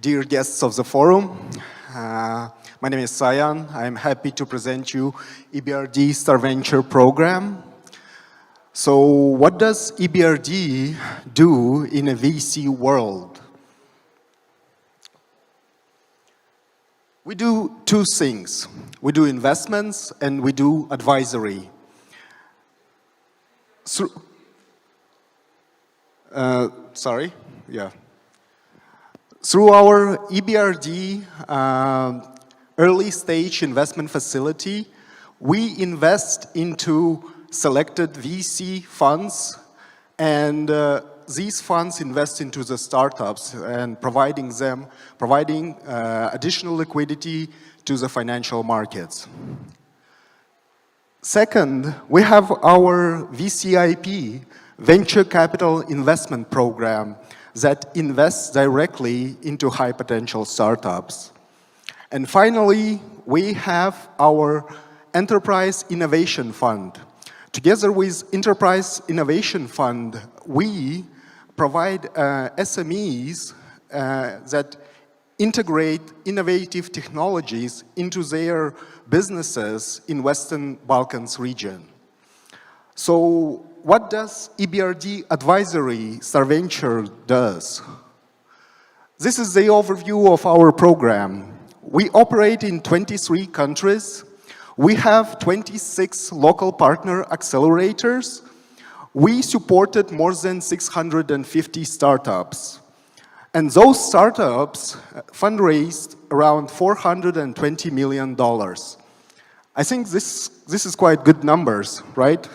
Dear guests of the forum, my name is Sayan. I'm happy to present you EBRD Star Venture program. So what does EBRD do in a VC world? We do two things. We do investments and we do advisory. Through our EBRD early stage investment facility, we invest into selected VC funds, and these funds invest into the startups and providing additional liquidity to the financial markets. Second, we have our VCIP, Venture Capital Investment Program, that invests directly into high potential startups. And finally, we have our Enterprise Innovation Fund. Together with Enterprise Innovation Fund, we provide SMEs that integrate innovative technologies into their businesses in Western Balkans region. So what does EBRD Advisory Star Venture does? This is the overview of our program. We operate in 23 countries. We have 26 local partner accelerators. We supported more than 650 startups. And those startups fundraised around $420 million. I think this is quite good numbers, right?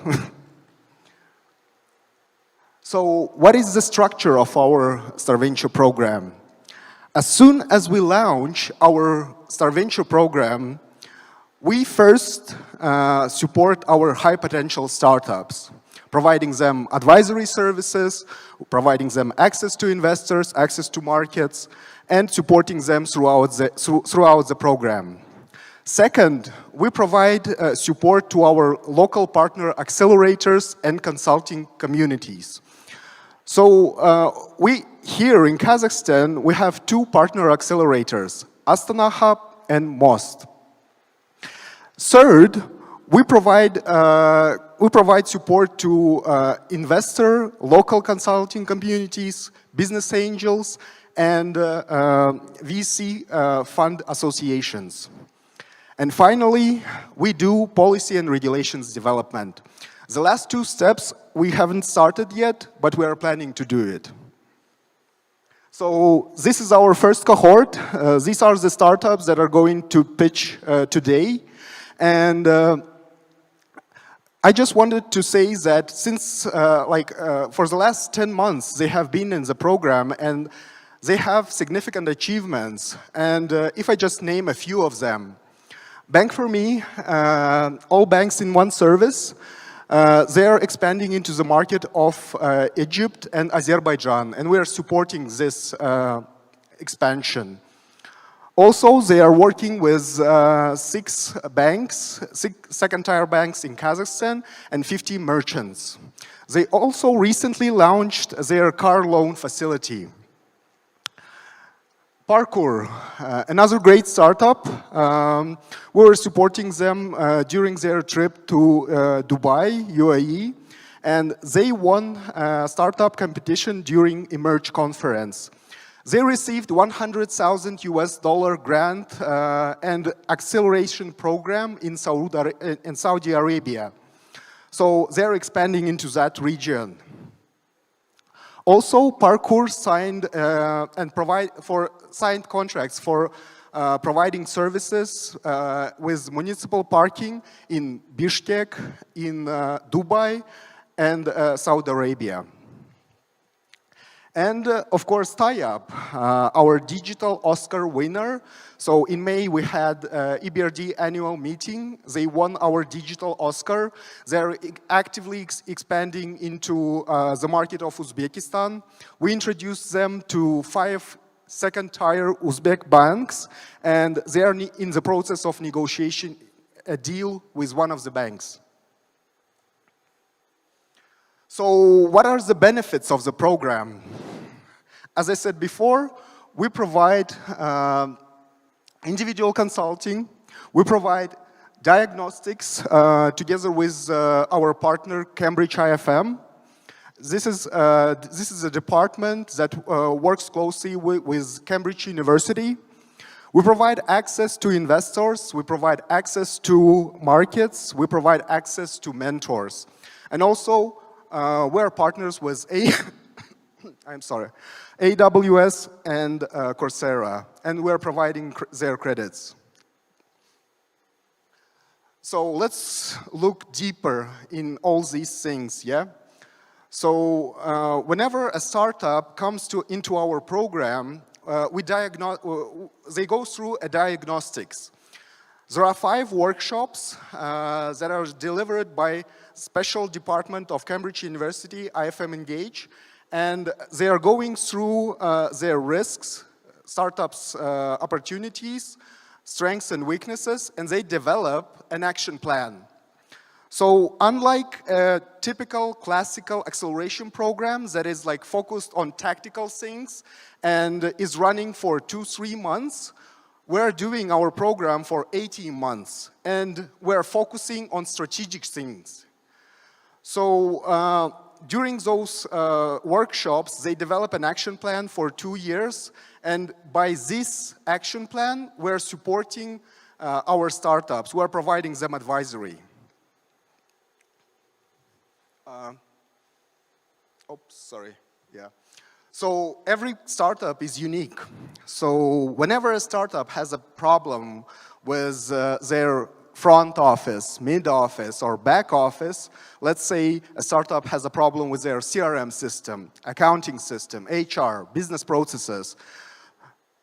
So what is the structure of our Star Venture program? As soon as we launch our Star Venture program, we first support our high potential startups, providing them advisory services, providing them access to investors, access to markets, and supporting them throughout the program. Second, we provide support to our local partner accelerators and consulting communities. So here in Kazakhstan, we have two partner accelerators, Astana Hub and Most. Third, we provide support to investor, local consulting communities, business angels, and VC fund associations. And finally, we do policy and regulations development. The last two steps we haven't started yet, but we are planning to do it. So this is our first cohort. These are the startups that are going to pitch today. And I just wanted to say that since for the last 10 months, they have been in the program and they have significant achievements. And if I just name a few of them, Bank for Me, all banks in one service. They are expanding into the market of Egypt and Azerbaijan, and we are supporting this expansion. Also, they are working with 6 second-tier banks in Kazakhstan and 50 merchants. They also recently launched their car loan facility. Parkour, another great startup. We were supporting them during their trip to Dubai, UAE, and they won a startup competition during Emerge conference. They received $100,000 grant and acceleration program in Saudi Arabia. So they're expanding into that region. Also, Parkour signed signed contracts for providing services with municipal parking in Bishkek, in Dubai, and Saudi Arabia. And of course, TIAP, our digital Oscar winner. So in May, we had EBRD annual meeting. They won our digital Oscar. They're actively expanding into the market of Uzbekistan. We introduced them to 5 second-tier Uzbek banks, and they are in the process of negotiating a deal with one of the banks. So what are the benefits of the program? As I said before, we provide individual consulting, we provide diagnostics together with our partner Cambridge IFM. This is a department that works closely with Cambridge University. We provide access to investors, we provide access to markets, we provide access to mentors. And also, we're partners with AWS and Coursera, and we're providing their credits. So let's look deeper in all these things, yeah? So whenever a startup comes into our program, they go through a diagnostics. There are 5 workshops that are delivered by special department of Cambridge University, IFM Engage, and they are going through their risks, startups' opportunities, strengths and weaknesses, and they develop an action plan. So unlike a typical classical acceleration program that is like focused on tactical things and is running for 2-3 months, we're doing our program for 18 months and we're focusing on strategic things. So during those workshops, they develop an action plan for 2 years, and by this action plan, we're supporting our startups. We're providing them advisory. So every startup is unique. So whenever a startup has a problem with their front office, mid office, or back office, let's say a startup has a problem with their CRM system, accounting system, HR, business processes,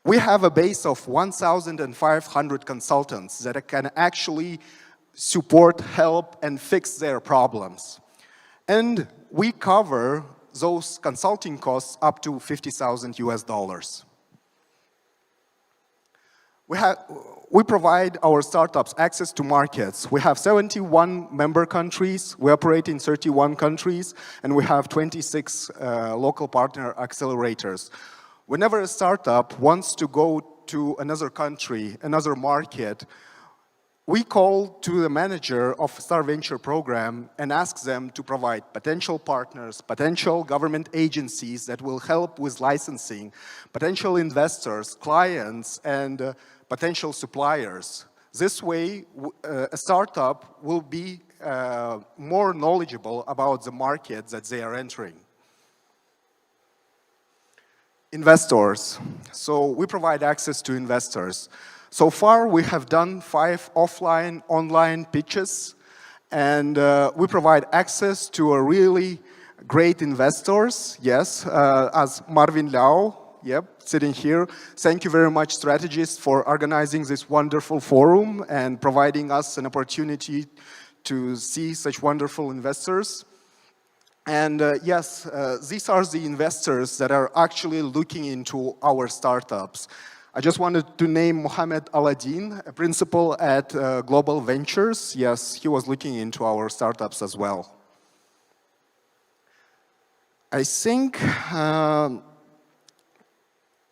we have a base of 1,500 consultants that can actually support, help, and fix their problems. And we cover those consulting costs up to $50,000 US. We provide our startups access to markets. We have 71 member countries, we operate in 31 countries, and we have 26 local partner accelerators. Whenever a startup wants to go to another country, another market, we call to the manager of Star Venture program and ask them to provide potential partners, potential government agencies that will help with licensing, potential investors, clients, and potential suppliers. This way, a startup will be more knowledgeable about the market that they are entering. Investors. So we provide access to investors. So far, we have done 5 offline, online pitches, and we provide access to a really great investors. Yes, as Marvin Liao, yep, sitting here. Thank you very much, StrategEast, for organizing this wonderful forum and providing us an opportunity to see such wonderful investors. And yes, these are the investors that are actually looking into our startups. I just wanted to name Mohamed Aladdin, a principal at Global Ventures. Yes, he was looking into our startups as well. I think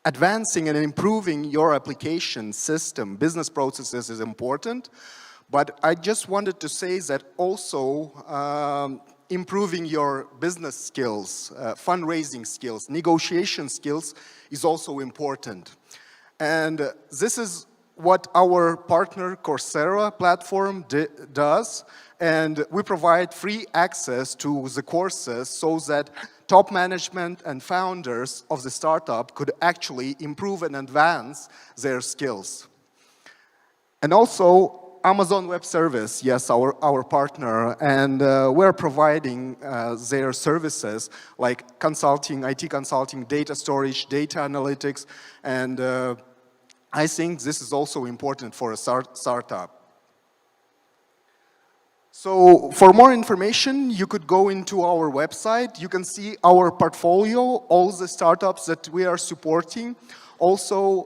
advancing and improving your application system, business processes is important, but I just wanted to say that also improving your business skills, fundraising skills, negotiation skills is also important. And this is what our partner Coursera platform does, and we provide free access to the courses so that top management and founders of the startup could actually improve and advance their skills. And also, Amazon Web Service, yes, our partner, and we're providing their services like consulting, IT consulting, data storage, data analytics, and I think this is also important for a startup. So for more information, you could go into our website. You can see our portfolio, all the startups that we are supporting. Also,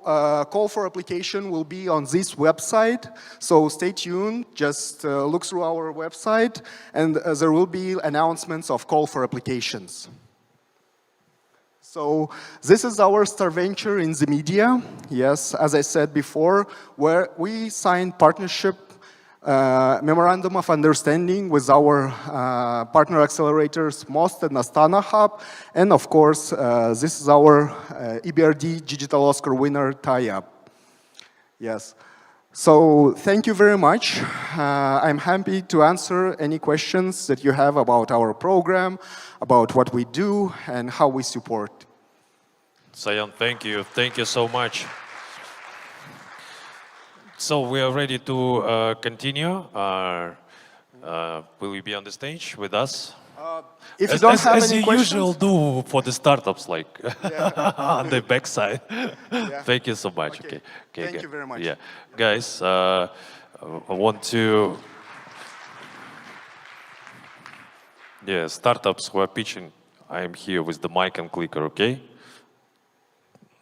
call for application will be on this website, so stay tuned, just look through our website, and there will be announcements of call for applications. So this is our star venture in the media. Yes, as I said before, where we signed partnership memorandum of understanding with our partner accelerators, MOST and Astana Hub. And of course, this is our EBRD Digital Oscar winner tie-up. Yes. So thank you very much. I'm happy to answer any questions that you have about our program, about what we do, and how we support. Sayan, thank you. Thank you so much. So we are ready to continue. Will you be on the stage with us? If you don't have as any you questions, usually do for the startups, like on the backside. Yeah. Thank you so much. Okay. Thank you very much. Yeah, guys, I want to. Yeah, startups who are pitching. I am here with the mic and clicker. Okay.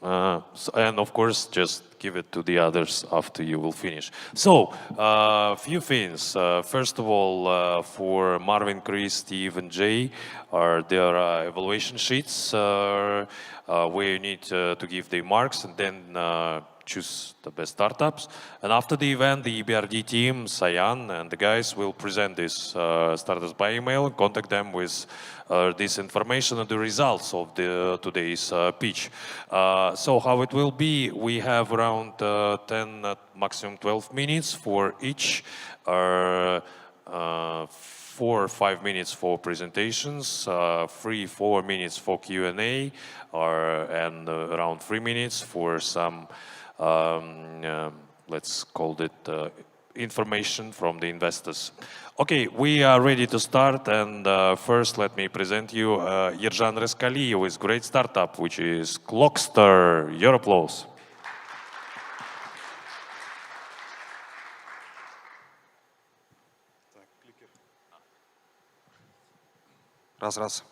And of course, just give it to the others after you will finish. So, a few things. First of all, for Marvin, Chris, Steve, and Jay, there are evaluation sheets where you need to give the marks and then choose the best startups. And after the event, the EBRD team, Sayan, and the guys will present these startups by email and contact them with this information and the results of today's pitch. So how it will be, we have around 10, maximum 12 minutes for each, 4 or 5 minutes for presentations, 3-4 minutes for Q&A, and around 3 minutes for some, let's call it information from the investors. Okay, we are ready to start, and first let me present you Yerzhan Reskali with great startup, which is Clockster. Your applause. Раз.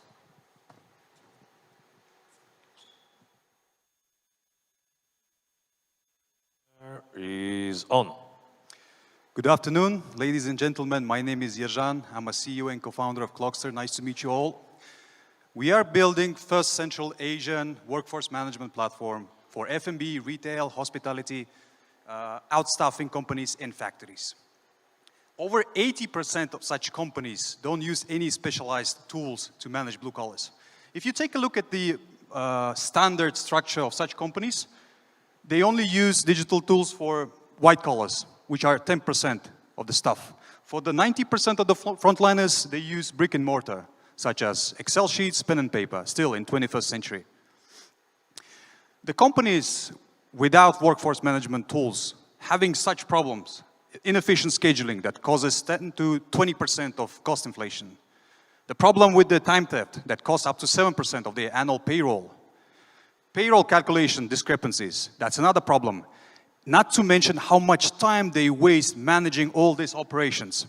Is on. Good afternoon, ladies and gentlemen. My name is Yerzhan. I'm a CEO and co-founder of Clockster. Nice to meet you all. We are building first Central Asian workforce management platform for F&B, retail, hospitality, outstaffing companies and factories. Over 80% of such companies don't use any specialized tools to manage blue collars. If you take a look at the standard structure of such companies, they only use digital tools for white collars, which are 10% of the stuff. For the 90% of the frontliners, they use brick and mortar, such as Excel sheets, pen and paper, still in 21st century. The companies without workforce management tools having such problems, inefficient scheduling that causes 10 to 20% of cost inflation. The problem with the time theft that costs up to 7% of their annual payroll. Payroll calculation discrepancies, that's another problem. Not to mention how much time they waste managing all these operations.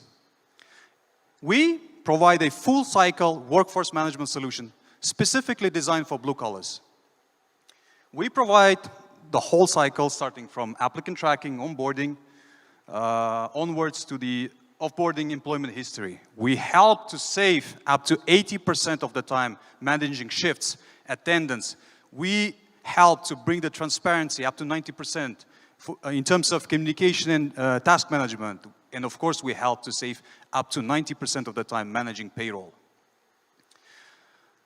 We provide a full cycle workforce management solution specifically designed for blue collars. We provide the whole cycle starting from applicant tracking, onboarding, onwards to the offboarding employment history. We help to save up to 80% of the time managing shifts, attendance. We help to bring the transparency up to 90% in terms of communication and task management. And of course, we help to save up to 90% of the time managing payroll.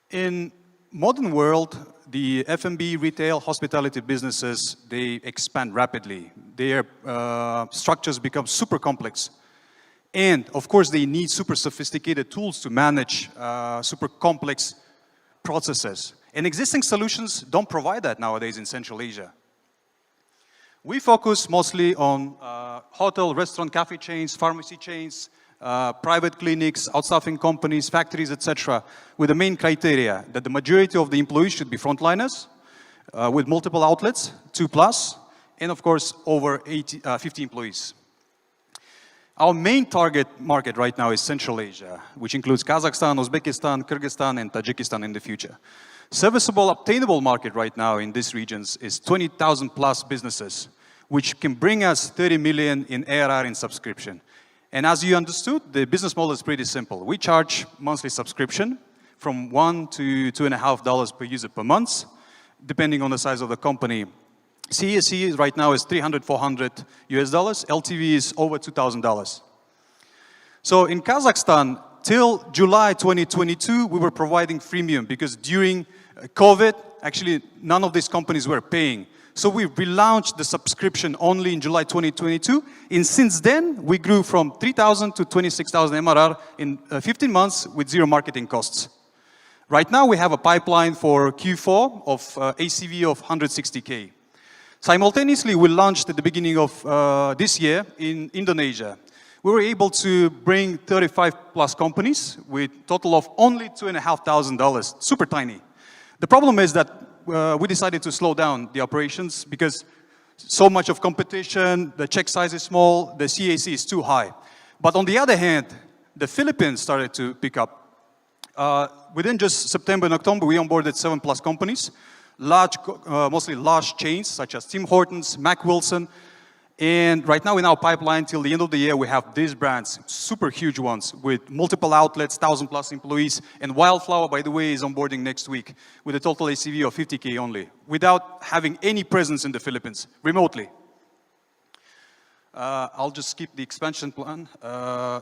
In modern world, the F&B, retail, hospitality businesses, they expand rapidly. Their structures become super complex. And of course, they need super sophisticated tools to manage super complex processes. And existing solutions don't provide that nowadays in Central Asia. We focus mostly on hotel, restaurant, cafe chains, pharmacy chains, private clinics, outstaffing companies, factories, etc., with the main criteria that the majority of the employees should be frontliners with multiple outlets, 2+, and of course, over 50 employees. Our main target market right now is Central Asia, which includes Kazakhstan, Uzbekistan, Kyrgyzstan, and Tajikistan in the future. Serviceable, obtainable market right now in these regions is 20,000 plus businesses, which can bring us 30 million in ARR in subscription. And as you understood, the business model is pretty simple. We charge monthly subscription from $1 to $2.50 per user per month. depending on the size of the company. CAC right now is 300, 400 US dollars. LTV is over $2,000. So in Kazakhstan, till July 2022, we were providing freemium because during COVID, actually none of these companies were paying. So we relaunched the subscription only in July 2022. And since then, we grew from 3,000 to 26,000 MRR in 15 months with zero marketing costs. Right now, we have a pipeline for Q4 of ACV of 160K. Simultaneously, we launched at the beginning of this year in Indonesia. We were able to bring 35 plus companies with a total of only $2,500, super tiny. The problem is that we decided to slow down the operations because so much of competition, the check size is small, the CAC is too high. But on the other hand, the Philippines started to pick up. Within just September and October, we onboarded 7 plus companies, large, mostly large chains such as Tim Hortons, Mac Wilson. And right now in our pipeline, till the end of the year, we have these brands, super huge ones, with multiple outlets, 1,000 plus employees. And Wildflower, by the way, is onboarding next week with a total ACV of 50K only, without having any presence in the Philippines, remotely. I'll just skip the expansion plan.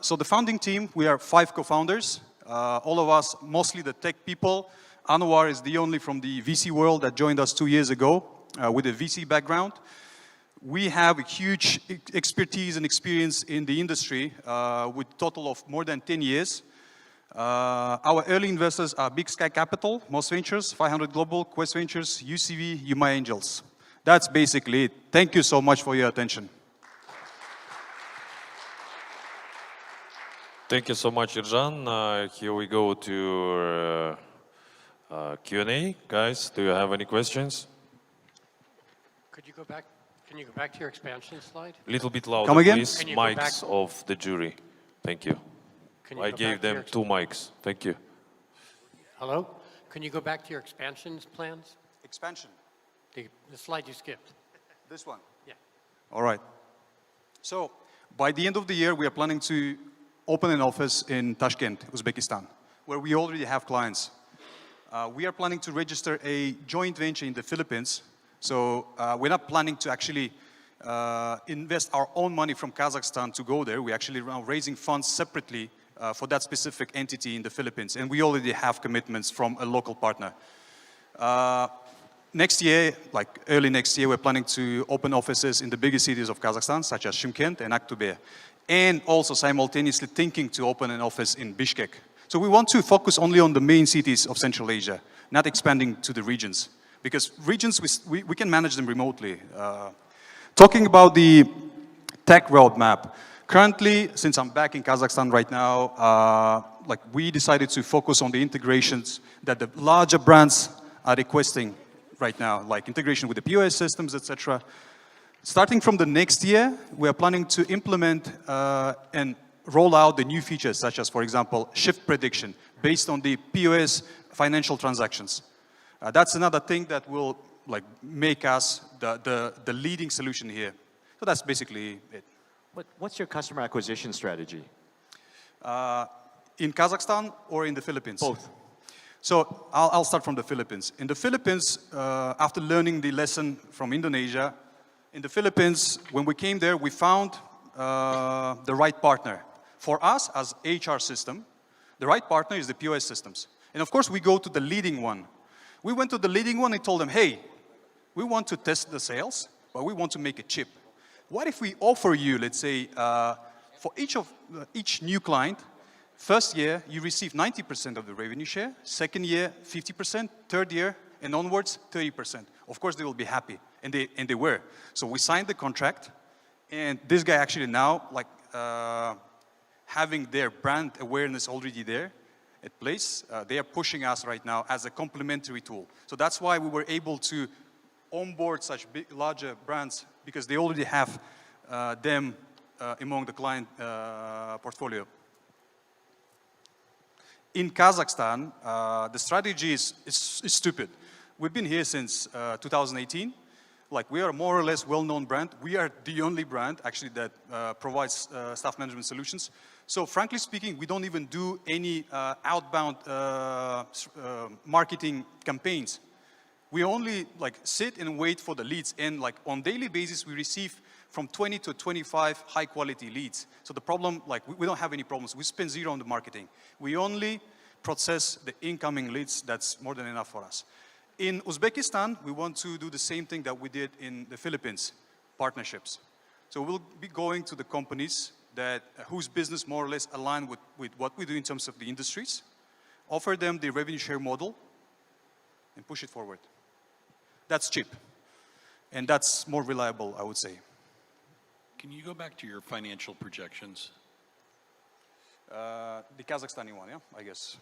So the founding team, we are 5 co-founders, all of us, mostly the tech people. Anwar is the only from the VC world that joined us 2 years ago with a VC background. We have a huge expertise and experience in the industry with a total of more than 10 years. Our early investors are Big Sky Capital, Moss Ventures, 500 Global, Quest Ventures, UCV, Yuma Angels. That's basically it. Thank you so much for your attention. Thank you so much, Ercan. Here we go to Q&A. Guys, do you have any questions? Could you go back? Can you go back to your expansion slide? A little bit louder, Come again? please. Mics of the jury. Thank you. I gave them 2 mics. Thank you. Hello? Can you go back to your expansions plans? Expansion. The slide you skipped. This one? Yeah. All right. So by the end of the year, we are planning to open an office in Tashkent, Uzbekistan, where we already have clients. We are planning to register a joint venture in the Philippines. So we're not planning to actually invest our own money from Kazakhstan to go there. We're actually now raising funds separately for that specific entity in the Philippines. And we already have commitments from a local partner. Next year, like early next year, we're planning to open offices in the biggest cities of Kazakhstan, such as Shymkent and Aktobe. And also simultaneously thinking to open an office in Bishkek. So we want to focus only on the main cities of Central Asia, not expanding to the regions. Because regions, we can manage them remotely. Talking about the tech roadmap, currently, since I'm back in Kazakhstan right now, like we decided to focus on the integrations that the larger brands are requesting right now, like integration with the POS systems, etc. Starting from the next year, we are planning to implement and roll out the new features, such as, for example, shift prediction based on the POS financial transactions. That's another thing that will like make us the leading solution here. So that's basically it. What's your customer acquisition strategy? In Kazakhstan or in the Philippines? Both. So I'll start from the Philippines. In the Philippines, after learning the lesson from Indonesia, in the Philippines, when we came there, we found the right partner. For us, as HR system, the right partner is the POS systems. And of course, we go to the leading one. We went to the leading one and told them, hey, we want to test the sales, but we want to make a chip. What if we offer you, let's say, for each new client, first year, you receive 90% of the revenue share, second year, 50%, third year, and onwards, 30%. Of course, they will be happy, and they were. So we signed the contract, and this guy actually now, like, having their brand awareness already there, at place, they are pushing us right now as a complementary tool. So that's why we were able to onboard such big, larger brands, because they already have them among the client portfolio. In Kazakhstan, the strategy is stupid. We've been here since 2018. Like, we are more or less well-known brand. We are the only brand, actually, that provides staff management solutions. So frankly speaking, we don't even do any outbound marketing campaigns. We only like sit and wait for the leads, and like on daily basis we receive from 20 to 25 high quality leads. So the problem, like we don't have any problems. We spend zero on the marketing. We only process the incoming leads. That's more than enough for us. In Uzbekistan, we want to do the same thing that we did in the Philippines, partnerships. So we'll be going to the companies that whose business more or less align with what we do in terms of the industries, offer them the revenue share model, and push it forward. That's cheap, and that's more reliable, I would say. Can you go back to your financial projections? The Kazakhstani one, yeah, I guess.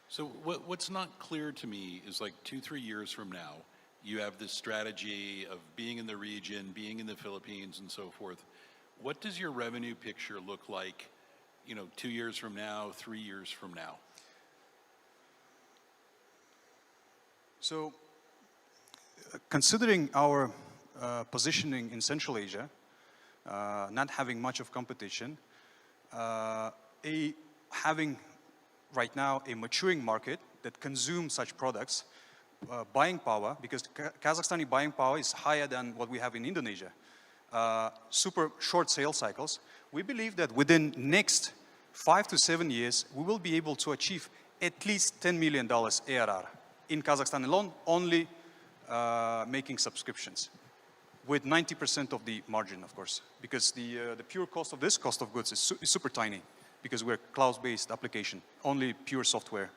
So what's not clear to me is like 2-3 years from now, you have this strategy of being in the region, being in the Philippines and so forth. What does your revenue picture look like, 2 years from now, 3 years from now? So, considering our positioning in Central Asia, not having much of competition, having right now a maturing market that consumes such products, buying power, because Kazakhstani buying power is higher than what we have in Indonesia, super short sales cycles, we believe that within next 5 to 7 years, we will be able to achieve at least $10 million ARR in Kazakhstan alone, only making subscriptions, with 90% of the margin, of course, because the pure cost of this, cost of goods, is super tiny, because we're a cloud-based application, only pure software.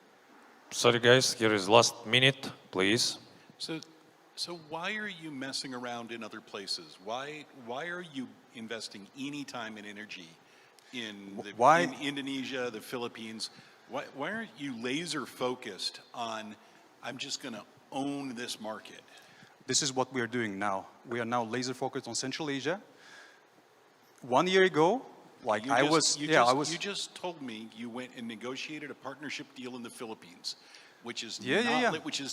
Sorry guys, here is last minute, please. So why are you messing around in other places? Why are you investing any time and energy in Indonesia, the Philippines? Why aren't you laser focused on, I'm just going to own this market? This is what we are doing now. We are now laser focused on Central Asia. 1 year ago, You just told me you went and negotiated a partnership deal in the Philippines, which is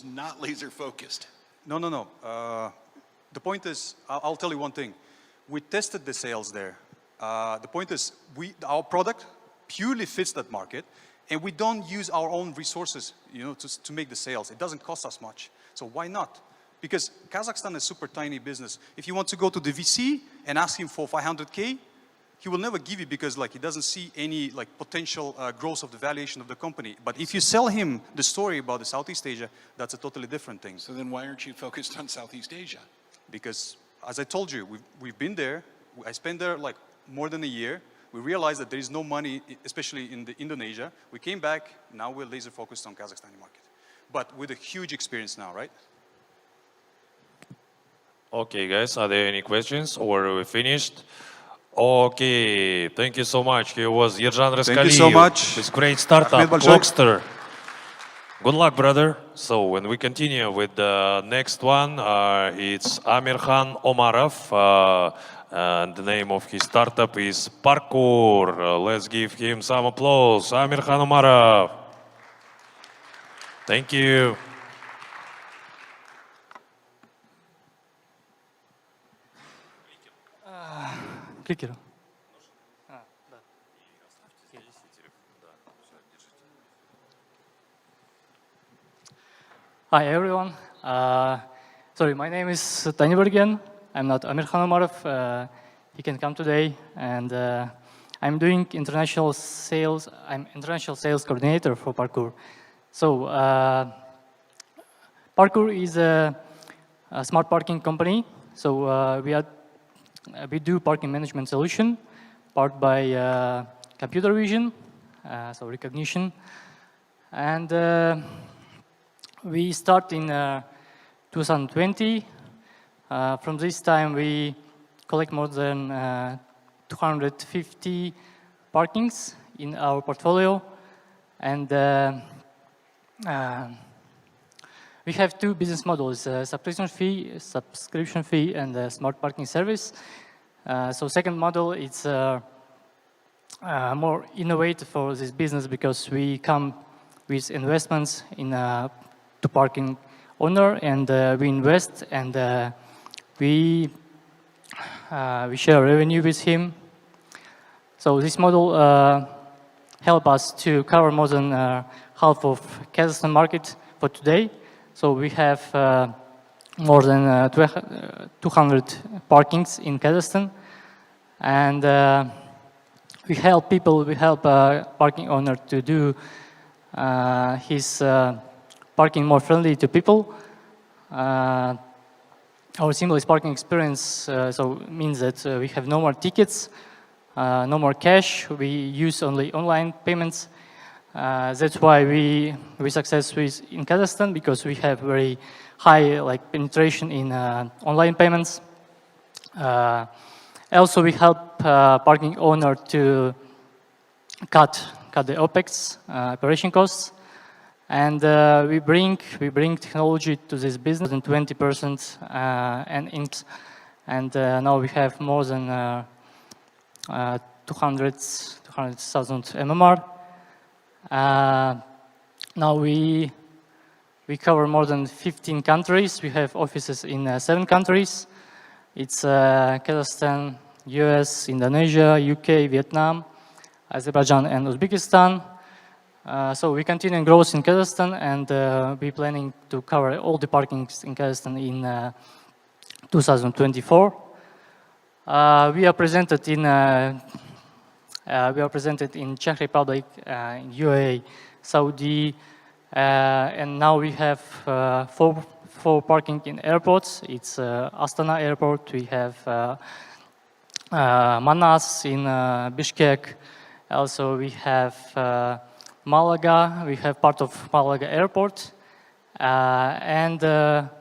not laser focused. No. The point is, I'll tell you one thing. We tested the sales there. The point is, our product purely fits that market, and we don't use our own resources, to make the sales. It doesn't cost us much. So why not? Because Kazakhstan is a super tiny business. If you want to go to the VC and ask him for 500K, he will never give you, because he doesn't see any potential growth of the valuation of the company. But if you sell him the story about the Southeast Asia, that's a totally different thing. So then why aren't you focused on Southeast Asia? Because, as I told you, we've been there. I spent there more than a year. We realized that there is no money, especially in Indonesia. We came back. Now we're laser focused on Kazakhstani market, but with a huge experience now, right? Okay, guys, are there any questions, or are we finished? Okay, thank you so much. Here was Yerjan Raskaliyev. Thank you so much. This great startup, Clockster. Good luck, brother. So when we continue with the next one, it's Amirkhan Omarov, and the name of his startup is Parkour. Let's give him some applause. Amirkhan Omarov. Thank you. Кликер. Hi everyone. Sorry, my name is Tanibur again. I'm not Amirkhan Omarov. He can come today, and I'm doing international sales. I'm international sales coordinator for Parkour. So Parkour is a smart parking company. So we do parking management solution, powered by computer vision, so recognition, and we start in 2020. From this time, we collect more than 250 parkings in our portfolio, and we have two business models: subscription fee, and a smart parking service. So second model, it's more innovative for this business, because we come with investments in to parking owner, and we invest, and we share revenue with him. So this model help us to cover more than half of Kazakhstan market for today. So we have more than 200 parkings in Kazakhstan, and we help parking owner to do his parking more friendly to people. Our seamless parking experience means that we have no more tickets, no more cash. We use only online payments. That's why we success in Kazakhstan, because we have very high penetration in online payments. Also, we help parking owner to cut the OPEX operation costs, and we bring technology to this business in 20%, and now we have more than 200,000 MMR. Now we cover more than 15 countries. We have offices in 7 countries. It's Kazakhstan, US, Indonesia, UK, Vietnam, Azerbaijan, and Uzbekistan. So we continue growth in Kazakhstan, and we're planning to cover all the parkings in Kazakhstan in 2024. We are presented in Czech Republic, in UAE, Saudi, and now we have 4 parking in airports. It's Astana Airport. We have Manas in Bishkek. Also, we have Malaga. We have part of Malaga Airport, and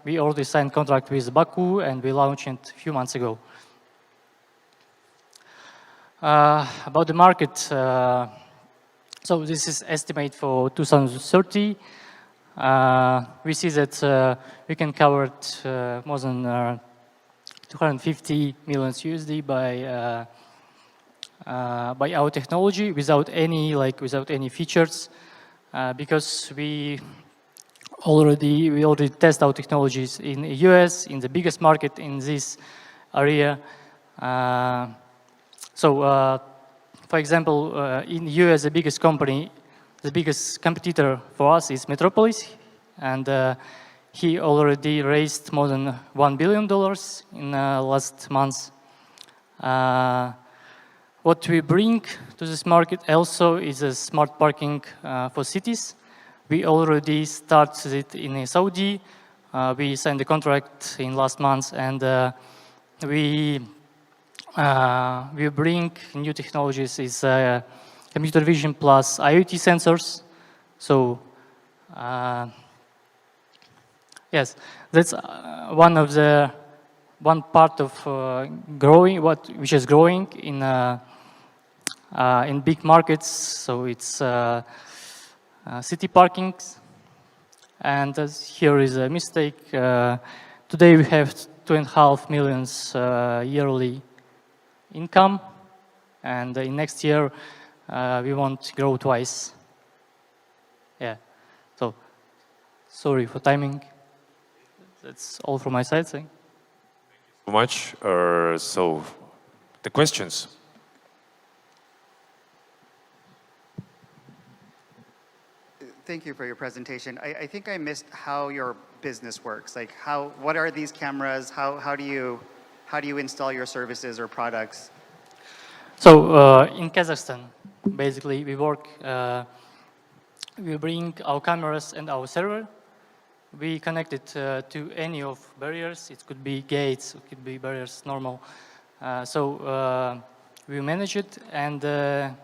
we already signed contract with Baku, and we launched it a few months ago. About the market, so this is estimate for 2030. We see that we can cover more than 250 million USD by our technology without any features, because we already test our technologies in the US, in the biggest market in this area. For example, in the US, the biggest competitor for us is Metropolis, and he already raised more than $1 billion in last month. What we bring to this market also is a smart parking for cities. We already started it in Saudi. We signed the contract in last month, and we bring new technologies. Is computer vision plus IoT sensors. So yes, that's one part of which is growing in big markets. So it's city parkings, and here is a mistake. Today we have 2.5 million yearly income, and in next year we want to grow twice. Yeah, so sorry for timing. That's all from my side. Thank you so much. So the questions. Thank you for your presentation. I think I missed how your business works. Like what are these cameras? How do you install your services or products? So in Kazakhstan, basically we work. We bring our cameras and our server. We connect it to any of barriers. It could be gates, it could be barriers, normal. We manage it, and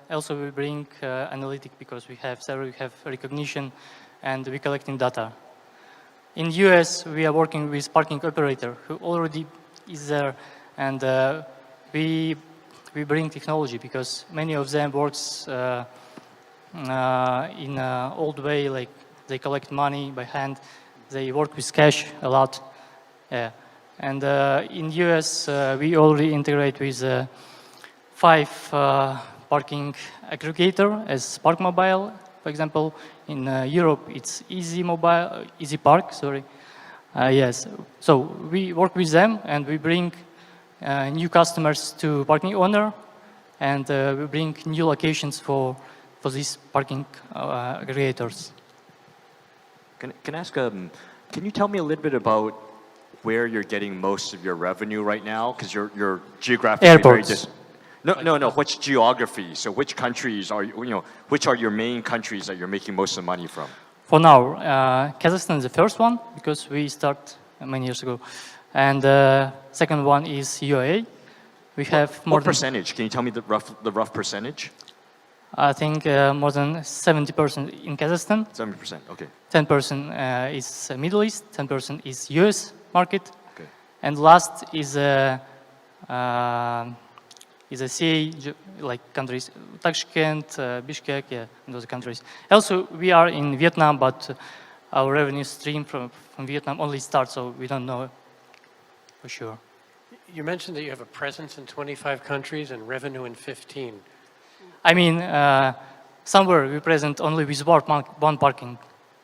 also we bring analytic, because we have server, we have recognition, and we collecting data. In US, we are working with parking operator who already is there, and we bring technology, because many of them works in an old way, like they collect money by hand. They work with cash a lot. Yeah. And in US, we already integrate with 5 parking aggregator as Park Mobile, for example. In Europe, it's Easy Park, sorry. Yes, so we work with them, and we bring new customers to parking owner, and we bring new locations for these parking aggregators. Can I ask, can you tell me a little bit about where you're getting most of your revenue right now? Because you're geographically Airports. No. Which geography? So which countries are which are your main countries that you're making most of the money from? For now, Kazakhstan is the first one because we start many years ago, and second one is UAE. We have more What percentage? Can you tell me the rough percentage? I think more than 70% in Kazakhstan. 70%. Okay. 10% is Middle East. 10% is US market. Okay. And last is CA like countries, Tashkent, Bishkek, yeah, those countries. Also, we are in Vietnam, but our revenue stream from Vietnam only starts, so we don't know for sure. You mentioned that you have a presence in 25 countries and revenue in 15. I mean, somewhere we present only with one parking,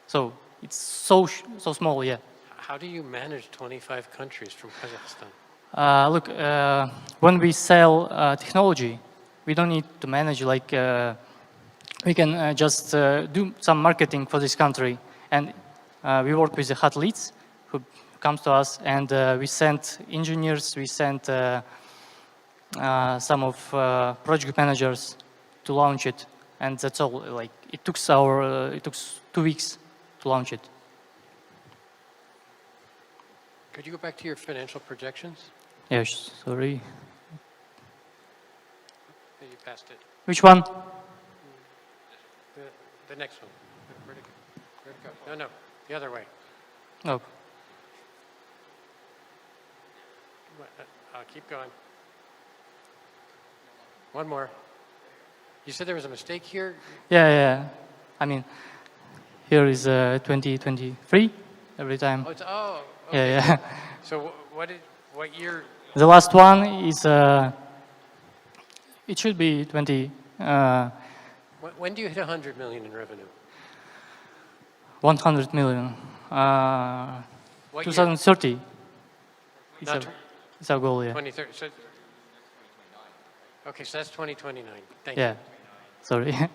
so it's so small, yeah. How do you manage 25 countries from Kazakhstan? Look, when we sell technology, we don't need to manage like we can just do some marketing for this country, and we work with the hot leads who comes to us, and we send engineers, we send some of project managers to launch it, and that's all. Like it took 2 weeks to launch it. Could you go back to your financial projections? Yes, sorry. You passed it. Which one? The next one. Where'd it go? Where'd it go? No, the other way. Oh, Keep going. One more. You said there was a mistake here? yeah. I mean, here is 2023 every time. Oh, okay. Yeah. So what year? The last one is, it should be 20, When do you hit 100 million in revenue? 100 million. What 2030. Not It's our goal, yeah. 2030. So, okay, so that's 2029. Thank you. Yeah, sorry. 23,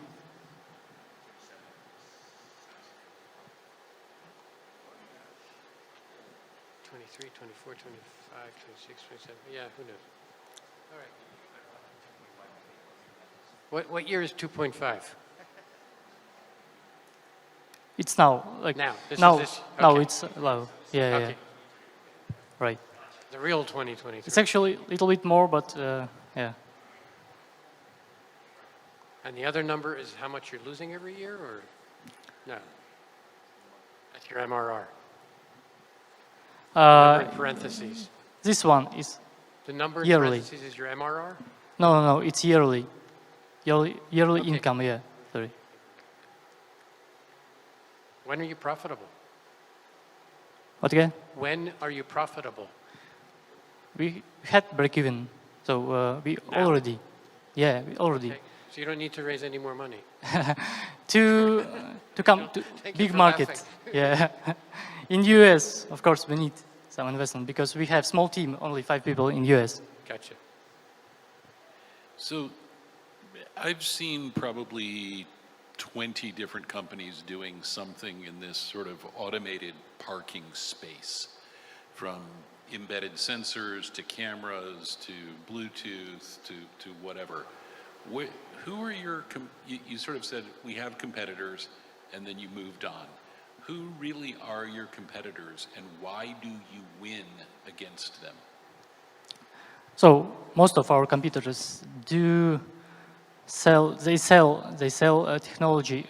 24, 25, 26, 27. Yeah, who knows? All right. What year is 2.5? It's now. Like, Now. now, This. now Okay. it's low. Yeah. Okay. Right. The real 2023. It's actually a little bit more, but yeah. And the other number is how much you're losing every year, or no? That's your MRR. Number in parentheses. This one is The number in yearly. parentheses is your MRR? No, it's yearly. Yearly Okay. income, yeah. Sorry. When are you profitable? What again? When are you profitable? We had break even, so we Now? already. Okay. So you don't need to raise any more money. to come to Thank you big for market. laughing. Yeah. In US, of course, we need some investment because we have small team, only 5 people in US. Gotcha. So I've seen probably 20 different companies doing something in this sort of automated parking space, from embedded sensors to cameras to Bluetooth to whatever. Who are your, you sort of said we have competitors and then you moved on. Who really are your competitors and why do you win against them? So most of our competitors do sell technology,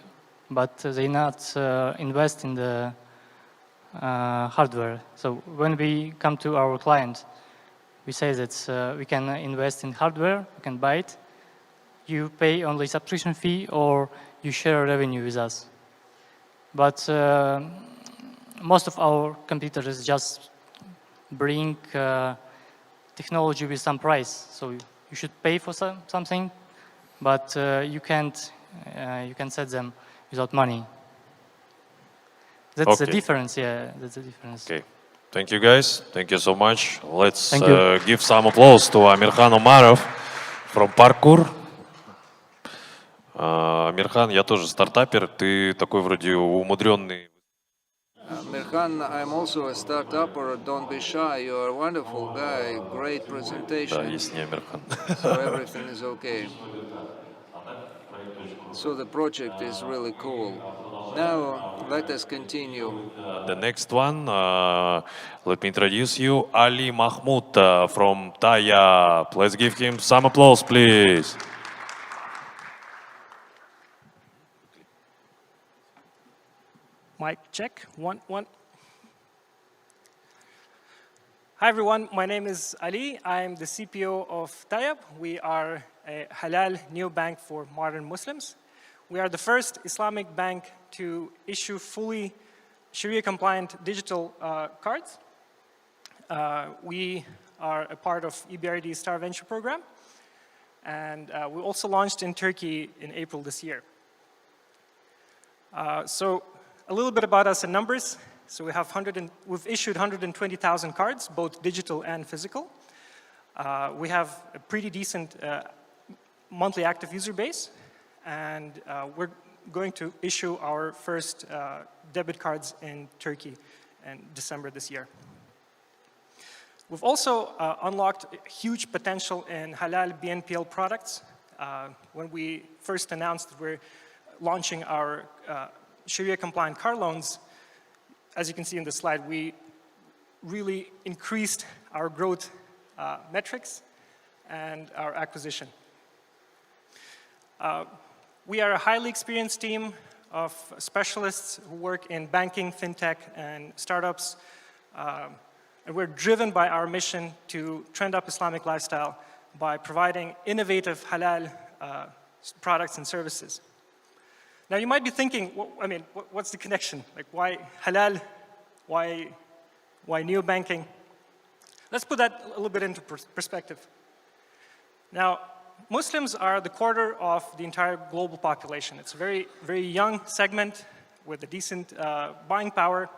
but they not invest in the hardware. So when we come to our client, we say that we can invest in hardware, we can buy it. You pay only subscription fee or you share revenue with us. But most of our competitors just bring technology with some price. So you should pay for something, but you can set them without money. That's the difference, yeah. That's the difference. Okay. Thank you, guys. Thank you so much. Let's Thank you. give some applause to Amirkhan Umarov from Parkour. Амирхан, я тоже стартапер. Ты такой вроде умудренный. Mirhan, I'm also a startupper. Don't be shy. You're a wonderful guy. Great Да, presentation. есть не Амирхан. So everything is okay. So the project is really cool. Now let us continue. The next one, let me introduce you, Ali Mahmoud from Tayab. Let's give him some applause, please. Mic check, one. Hi everyone, my name is Ali. I'm the CPO of Tayab. We are a halal neobank for modern Muslims. We are the first Islamic bank to issue fully Sharia-compliant digital cards. We are a part of EBRD Star Venture program. And we also launched in Turkey in April this year. So a little bit about us in numbers. So we've issued 120,000 cards, both digital and physical. We have a pretty decent monthly active user base. And we're going to issue our first debit cards in Turkey in December this year. We've also unlocked huge potential in halal BNPL products. When we first announced that we're launching our Sharia-compliant car loans, as you can see in the slide, we really increased our growth metrics and our acquisition. We are a highly experienced team of specialists who work in banking, fintech, and startups. And we're driven by our mission to trend up Islamic lifestyle by providing innovative halal products and services. Now you might be thinking, what's the connection? Like why halal? Why neobanking? Let's put that a little bit into perspective. Now, Muslims are the quarter of the entire global population. It's a very, very young segment with a decent buying power.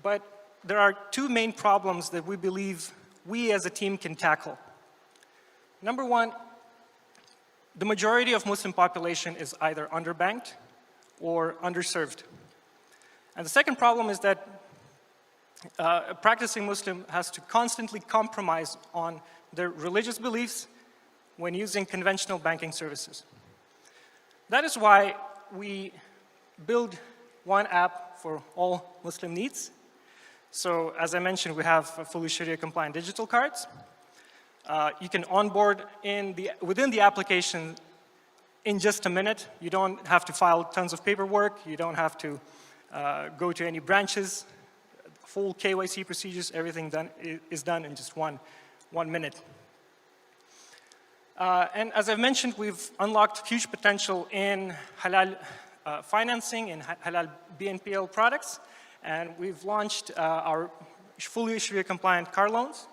But there are two main problems that we believe we as a team can tackle. Number one, the majority of Muslim population is either underbanked or underserved. And the second problem is that a practicing Muslim has to constantly compromise on their religious beliefs when using conventional banking services. That is why we build one app for all Muslim needs. So as I mentioned, we have fully Sharia-compliant digital cards. You can onboard within the application in just a minute. You don't have to file tons of paperwork. You don't have to go to any branches. Full KYC procedures, everything is done in just one minute. And as I've mentioned, we've unlocked huge potential in halal financing, in halal BNPL products. And we've launched our fully Sharia-compliant car loans.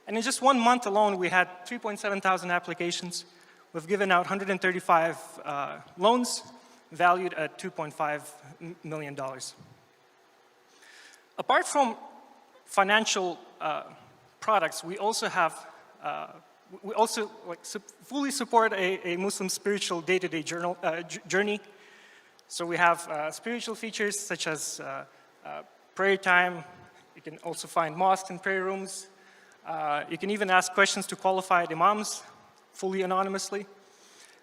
And in just 1 month alone, we had 3,700 applications. We've given out 135 loans valued at $2.5 million. Apart from financial products, we also have fully support a Muslim spiritual day-to-day journey. So we have spiritual features such as prayer time. You can also find mosques and prayer rooms. You can even ask questions to qualified imams fully anonymously.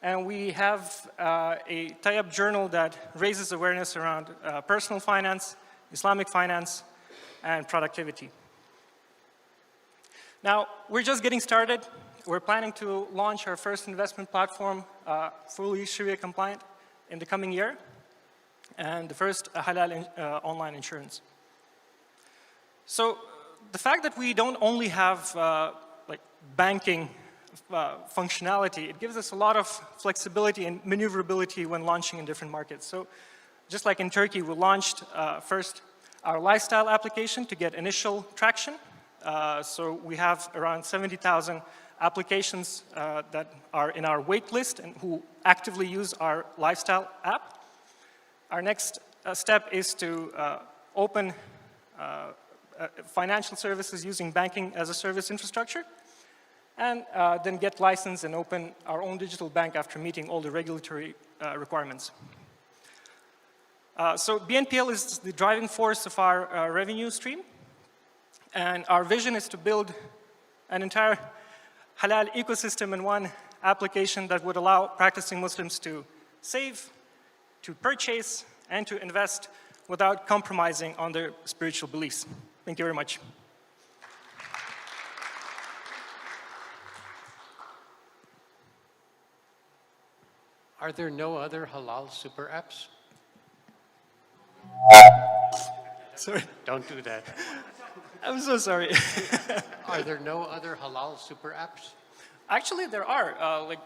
And we have a Tayab journal that raises awareness around personal finance, Islamic finance, and productivity. Now, we're just getting started. We're planning to launch our first investment platform, fully Sharia compliant, in the coming year, and the first halal online insurance. So the fact that we don't only have banking functionality, it gives us a lot of flexibility and maneuverability when launching in different markets. So just like in Turkey, we launched first our lifestyle application to get initial traction. So we have around 70,000 applications that are in our wait list and who actively use our lifestyle app. Our next step is to open financial services using banking as a service infrastructure, and then get licensed and open our own digital bank after meeting all the regulatory requirements. So BNPL is the driving force of our revenue stream. And our vision is to build an entire halal ecosystem in one application that would allow practicing Muslims to save, to purchase, and to invest without compromising on their spiritual beliefs. Thank you very much. Are there no other halal super apps? Sorry. Don't do that. I'm so sorry. Are there no other halal super apps? Actually, there are.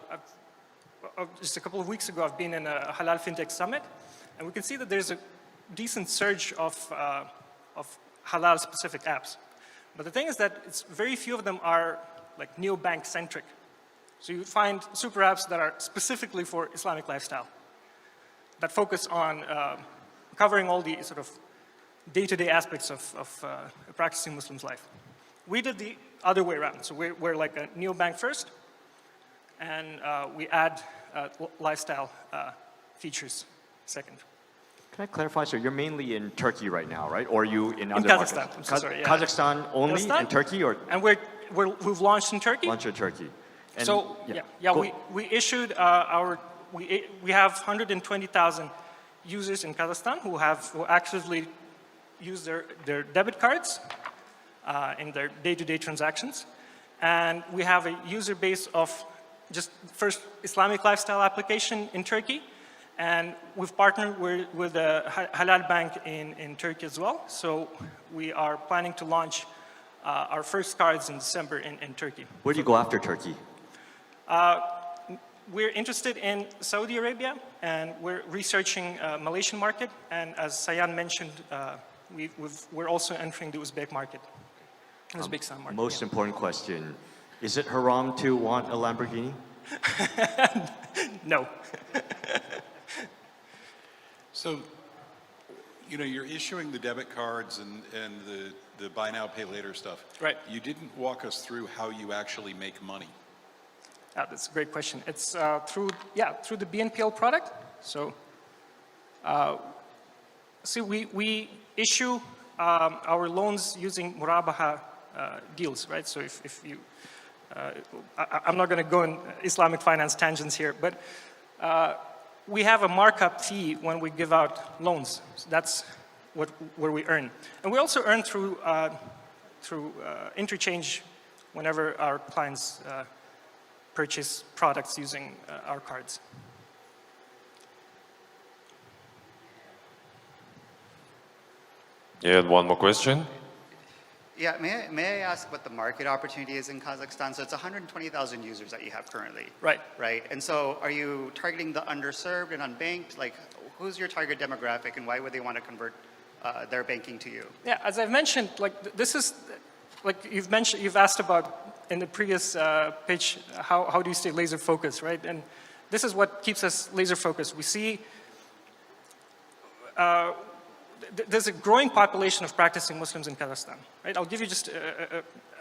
Just a couple of weeks ago, I've been in a Halal FinTech Summit, and we can see that there's a decent surge of halal-specific apps. But the thing is that very few of them are like neobank-centric. So you find super apps that are specifically for Islamic lifestyle, that focus on covering all the sort of day-to-day aspects of a practicing Muslim's life. We did the other way around. So we're like a neobank first, and we add lifestyle features second. Can I clarify? So you're mainly in Turkey right now, right? Or are you in other Kazakhstan. markets? I'm so sorry, yeah. Kazakhstan only, Kazakhstan? in Turkey, or? And we've launched in Turkey. Launched in Turkey. And So we issued we have 120,000 users in Kazakhstan who actively use their debit cards in their day-to-day transactions, and we have a user base of just first Islamic lifestyle application in Turkey, and we've partnered with a halal bank in Turkey as well. So we are planning to launch our first cards in December in Turkey. Where do you go after Turkey? We're interested in Saudi Arabia, and we're researching Malaysian market. And as Sayan mentioned, we're also entering the Uzbek market, Uzbekistan market. Most important question: is it haram to want a Lamborghini? No. So, you know, you're issuing the debit cards and the buy now, pay later stuff. Right. You didn't walk us through how you actually make money. That's a great question. It's through the BNPL product. So, see, we issue our loans using Murabaha deals, right? So if you, I'm not going to go in Islamic finance tangents here, but we have a markup fee when we give out loans. So that's where we earn, and we also earn through interchange whenever our clients purchase products using our cards. You had one more question? Yeah, may I ask what the market opportunity is in Kazakhstan? So it's 120,000 users that you have currently. Right. Right. And so are you targeting the underserved and unbanked? Like, who's your target demographic, and why would they want to convert their banking to you? Yeah, as I've mentioned, like this is, like you've asked about in the previous pitch, how do you stay laser focused, right? And this is what keeps us laser focused. We see there's a growing population of practicing Muslims in Kazakhstan, right? I'll give you just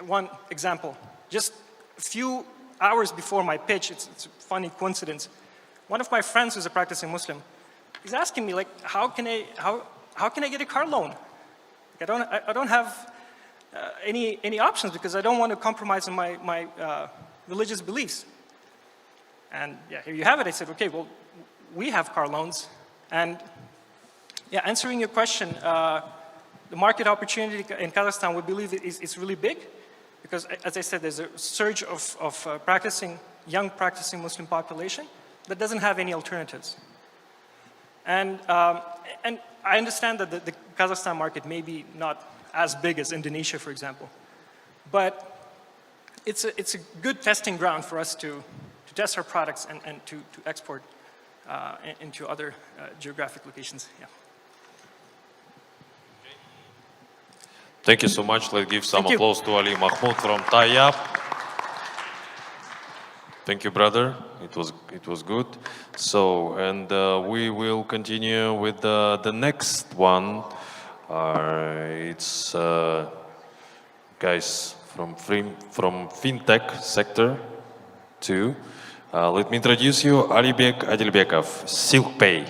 one example. Just a few hours before my pitch, it's a funny coincidence. One of my friends who's a practicing Muslim, he's asking me like, how can I get a car loan? I don't have any options because I don't want to compromise on my religious beliefs. And yeah, here you have it. I said, okay, well, we have car loans. And yeah, answering your question, the market opportunity in Kazakhstan, we believe is really big because, as I said, there's a surge of young practicing Muslim population that doesn't have any alternatives. And I understand that the Kazakhstan market may be not as big as Indonesia, for example, but it's a good testing ground for us to test our products and to export into other geographic locations. Yeah. Thank you so much. Let's give some applause to Ali Mahmoud from Tayyab. Thank you, brother. It was good. So, and we will continue with the next one. It's guys from fintech sector too. Let me introduce you, Alibek Adilbekov, SilkPay.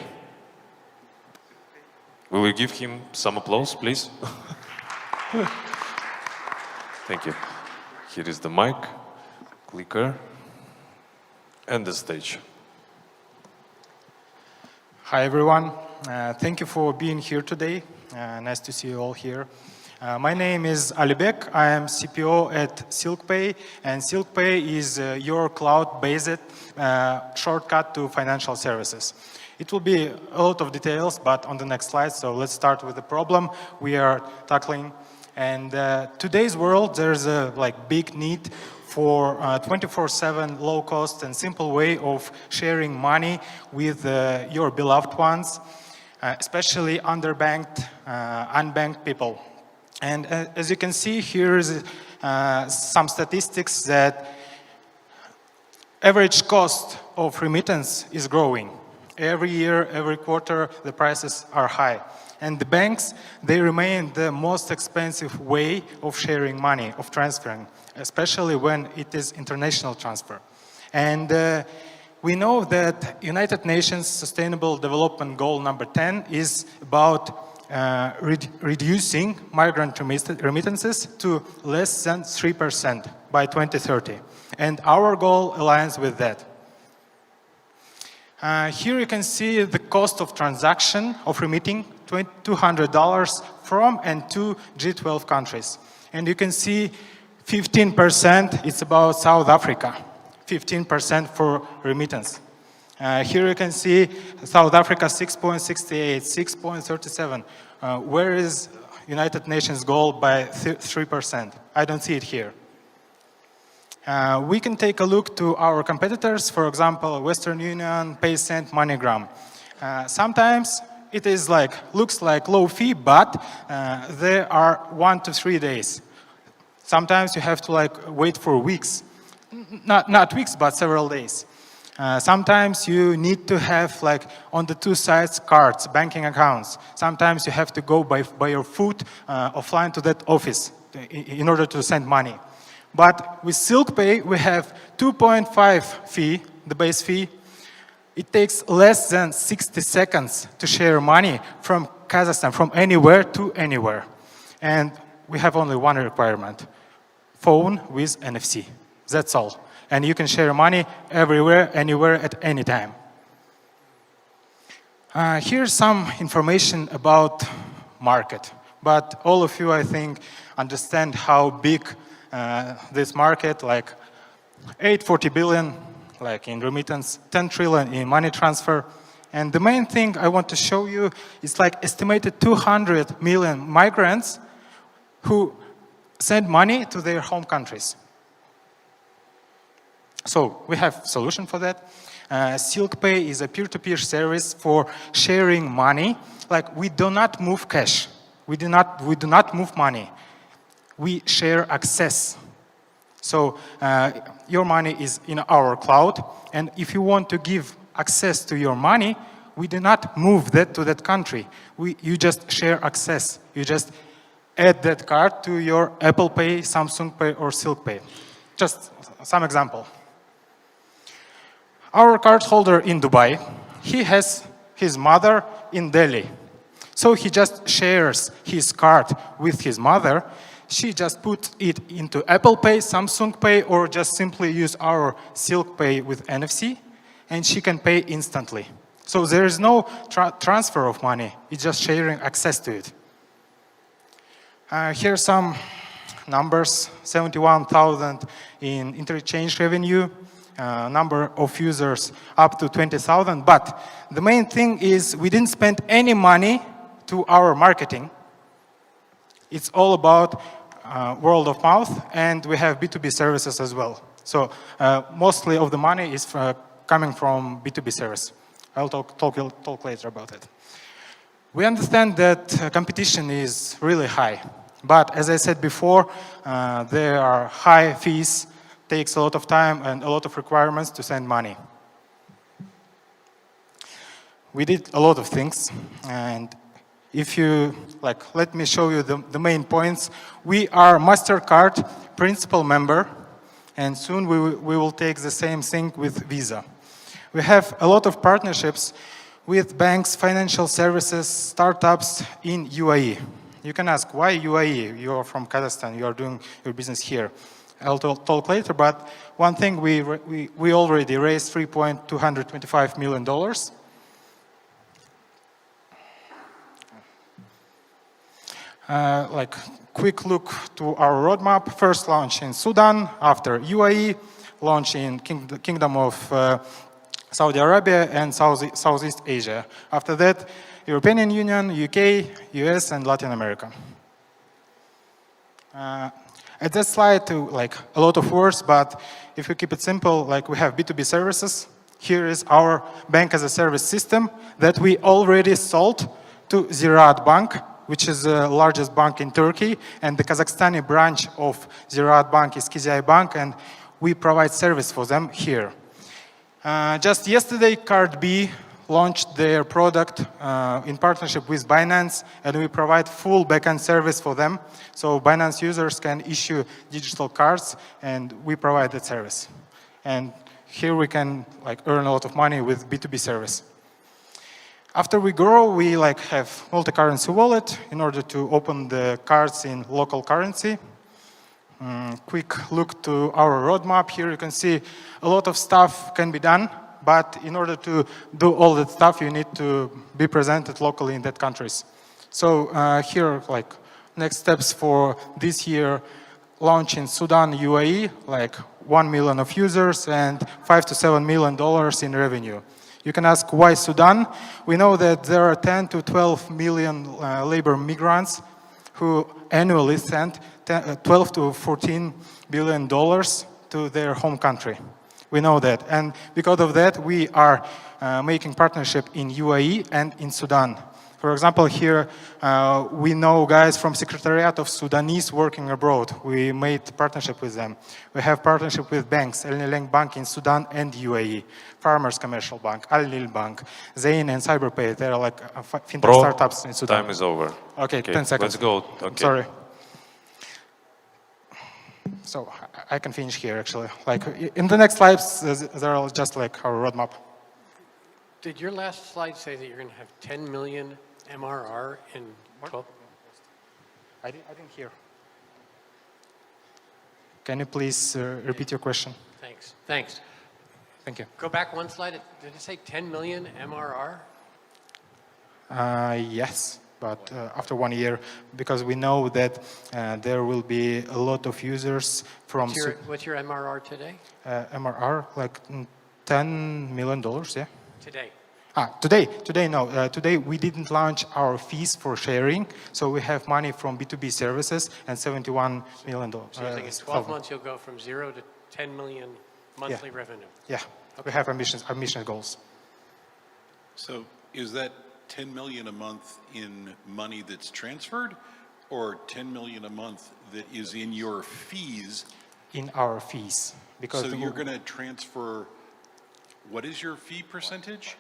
Will you give him some applause, please? Thank you. Here is the mic, clicker, and the stage. Hi, everyone. Thank you for being here today. Nice to see you all here. My name is Alibek. I am CPO at SilkPay, and SilkPay is your cloud-based shortcut to financial services. It will be a lot of details, but on the next slide, so let's start with the problem we are tackling. And today's world, there's a big need for 24/7 low-cost and simple way of sharing money with your beloved ones, especially underbanked, unbanked people. And as you can see, here's some statistics that average cost of remittance is growing. Every year, every quarter, the prices are high. And the banks, they remain the most expensive way of sharing money, of transferring, especially when it is international transfer. And we know that United Nations Sustainable Development Goal number 10 is about reducing migrant remittances to less than 3% by 2030. And our goal aligns with that. Here you can see the cost of transaction of remitting $200 from and to G12 countries. And you can see 15% it's about South Africa, 15% for remittance. Here you can see South Africa 6.68, 6.37. Where is United Nations goal by 3%? I don't see it here. We can take a look to our competitors, for example, Western Union, PaySend, MoneyGram. Sometimes it is looks like low fee, but there are 1 to 3 days. Sometimes you have to wait for weeks, not weeks, but several days. Sometimes you need to have on the two sides cards, banking accounts. Sometimes you have to go by your foot offline to that office in order to send money. But with SilkPay, we have 2.5 fee, the base fee. It takes less than 60 seconds to share money from Kazakhstan, from anywhere to anywhere. And we have only one requirement, phone with NFC. That's all. And you can share money everywhere, anywhere, at any time. Here's some information about market. But all of you, I think, understand how big this market, 840 billion in remittance, 10 trillion in money transfer. And the main thing I want to show you is estimated 200 million migrants who send money to their home countries. So we have a solution for that. SilkPay is a peer-to-peer service for sharing money. We do not move cash. We do not move money. We share access. So your money is in our cloud, and if you want to give access to your money, we do not move that to that country. You just share access. You just add that card to your Apple Pay, Samsung Pay, or SilkPay. Just some example. Our card holder in Dubai, he has his mother in Delhi. So he just shares his card with his mother. She just puts it into Apple Pay, Samsung Pay, or just simply use our SilkPay with NFC, and she can pay instantly. So there is no transfer of money. It's just sharing access to it. Here are some numbers, 71,000 in interchange revenue, number of users up to 20,000. But the main thing is we didn't spend any money to our marketing. It's all about word of mouth, and we have B2B services as well. So mostly of the money is coming from B2B service. I'll talk later about it. We understand that competition is really high. But as I said before, there are high fees, takes a lot of time and a lot of requirements to send money. We did a lot of things, and if you, let me show you the main points. We are MasterCard principal member, and soon we will take the same thing with Visa. We have a lot of partnerships with banks, financial services, startups in UAE. You can ask, why UAE? You are from Kazakhstan, you are doing your business here. I'll talk later, but one thing, we already raised $3.225 million. Like quick look to our roadmap. First launch in Sudan, after UAE, launch in Kingdom of Saudi Arabia and Southeast Asia. After that, European Union, UK, US, and Latin America. At this slide, like a lot of words, but if we keep it simple, like we have B2B services. Here is our bank as a service system that we already sold to Ziraat Bank, which is the largest bank in Turkey, and the Kazakhstani branch of Ziraat Bank is Kizai Bank, and we provide service for them here. Just yesterday, Card B launched their product in partnership with Binance, and we provide full backend service for them. So Binance users can issue digital cards, and we provide that service. And here we can earn a lot of money with B2B service. After we grow, we have multi-currency wallet in order to open the cards in local currency. Quick look to our roadmap. Here you can see a lot of stuff can be done, but in order to do all that stuff, you need to be presented locally in that countries. So here, next steps for this year, launch in Sudan, UAE, 1 million of users and $5 to $7 million in revenue. You can ask, why Sudan? We know that there are 10 to 12 million labor migrants who annually send 12 to 14 billion dollars to their home country. We know that, and because of that, we are making partnership in UAE and in Sudan. For example, here we know guys from Secretariat of Sudanese working abroad. We made partnership with them. We have partnership with banks, Al Nileng Bank in Sudan and UAE, Farmers Commercial Bank, Al Nil Bank, Zain and Cyberpay. They're fintech startups in Sudan. Time is over. Okay, 10 seconds. Let's go. Okay. Sorry. So I can finish here actually. In the next slides, there are just our roadmap. Did your last slide say that you're going to have 10 million MRR in 12? I didn't hear. Can you please repeat your question? Thanks. Thanks. Thank you. Go back one slide. Did it say 10 million MRR? Yes, but after 1 year, because we know that there will be a lot of users from... What's your MRR today? MRR, $10 million, yeah. Today? Today no. Today we didn't launch our fees for sharing, so we have money from B2B services and $71 million. So you think in 12 months you'll go from 0 to 10 million monthly revenue? Yeah, okay. We have ambitious goals. So is that 10 million a month in money that's transferred, or 10 million a month that is in your fees? In our fees. Because so you're going to transfer, what is your fee percentage?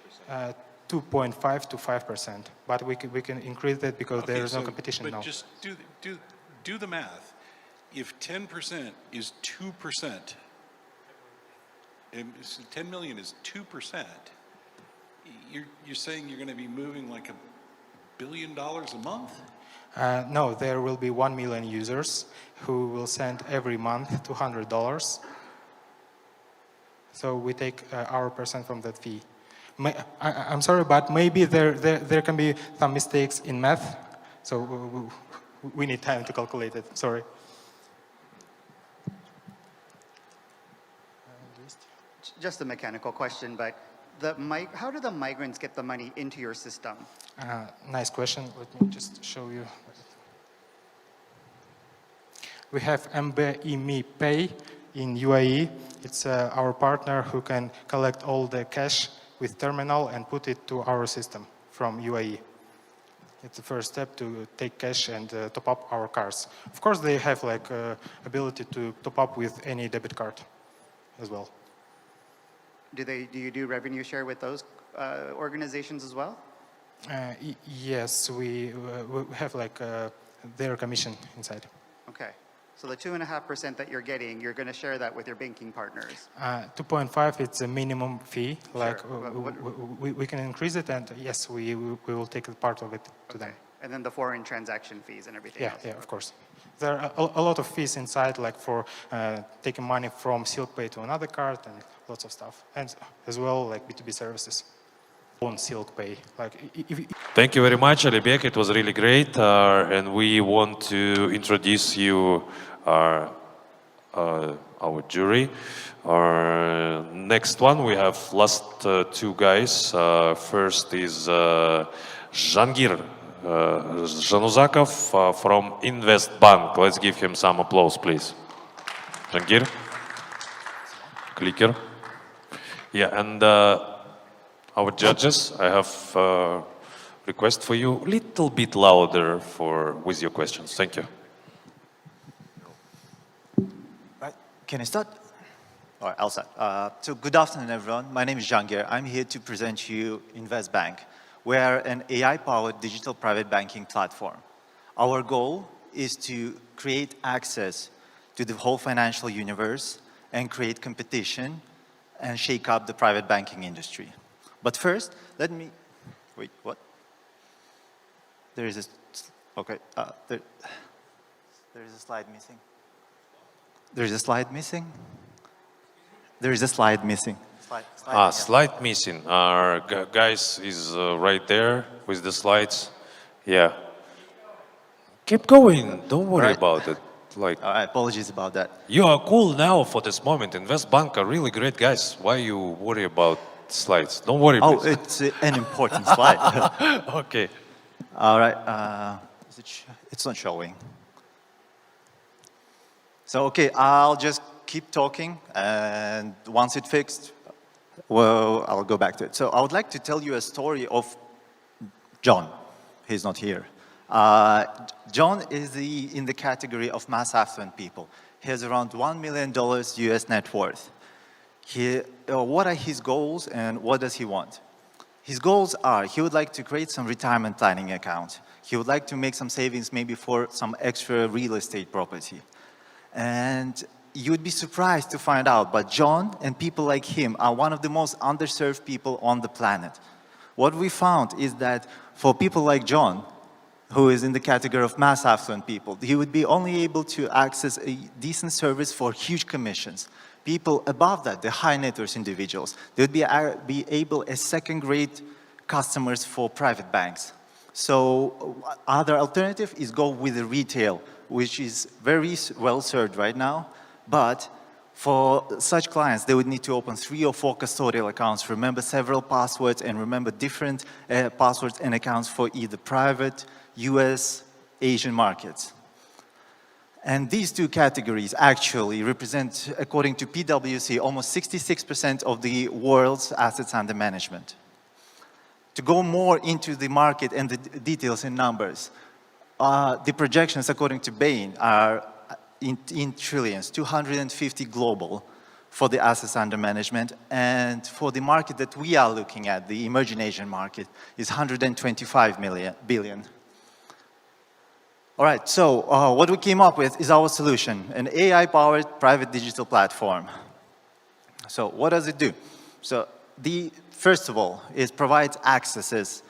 2.5 to 5%, but we can increase that because there is no competition now. But just do the math. If 10% is 2%, and 10 million is 2%, you're saying you're going to be moving $1 billion a month? No, there will be 1 million users who will send every month $200. So we take our percent from that fee. I'm sorry, but maybe there can be some mistakes in math, so we need time to calculate it. Sorry. Just a mechanical question, but how do the migrants get the money into your system? Nice question. Let me just show you. We have MBEMI Pay in UAE. It's our partner who can collect all the cash with terminal and put it to our system from UAE. It's the first step to take cash and top up our cards. Of course, they have ability to top up with any debit card as well. Do you do revenue share with those organizations as well? Yes, we have their commission inside. Okay. So the 2.5% that you're getting, you're going to share that with your banking partners. 2.5, it's a minimum fee. Like Sure. we can increase it, and yes, we will take a part of it to them. And then the foreign transaction fees and everything Yeah, else. yeah, of course. There are a lot of fees inside, like for taking money from SilkPay to another card and lots of stuff. And as well, like B2B services on SilkPay. Like, Thank you very much, Alibek. It was really great. And we want to introduce you our jury. Our next one, we have last two guys. First is Jangir Januzakov from Invest Bank. Let's give him some applause, please. Jangir. Clicker. Yeah, and our judges, I have a request for you, a little bit louder with your questions. Thank you. Right. Can I start? All right, I'll start. So good afternoon, everyone. My name is Jangir. I'm here to present you Invest Bank. We're an AI-powered digital private banking platform. Our goal is to create access to the whole financial universe and create competition and shake up the private banking industry. But first, let me, wait, what? There is a, okay, there is a slide missing. There is a slide missing? There is a slide missing. Slide missing. Our guys is right there with the slides. Yeah. Keep going. Don't worry about it. Like. Apologies about that. You are cool now for this moment. Invest Bank are really great guys. Why you worry about slides? Don't worry. Oh, please. it's an important slide. Okay. All right. It's not showing. So, okay, I'll just keep talking, and once it's fixed, well, I'll go back to it. So I would like to tell you a story of John. He's not here. John is in the category of mass affluent people. He has around $1 million US net worth. What are his goals and what does he want? His goals are, he would like to create some retirement planning account. He would like to make some savings maybe for some extra real estate property. And you would be surprised to find out, but John and people like him are one of the most underserved people on the planet. What we found is that for people like John, who is in the category of mass affluent people, he would be only able to access a decent service for huge commissions. People above that, the high net worth individuals, they would be able as second-grade customers for private banks. So other alternative is go with the retail, which is very well served right now. But for such clients, they would need to open 3 or 4 custodial accounts, remember several passwords, and remember different passwords and accounts for either private, US, Asian markets. And these two categories actually represent, according to PwC, almost 66% of the world's assets under management. To go more into the market and the details in numbers, the projections, according to Bain, are in trillions, 250 global for the assets under management. And for the market that we are looking at, the emerging Asian market, is 125 billion. All right, so what we came up with is our solution, an AI-powered private digital platform. So what does it do? So first of all, it provides accesses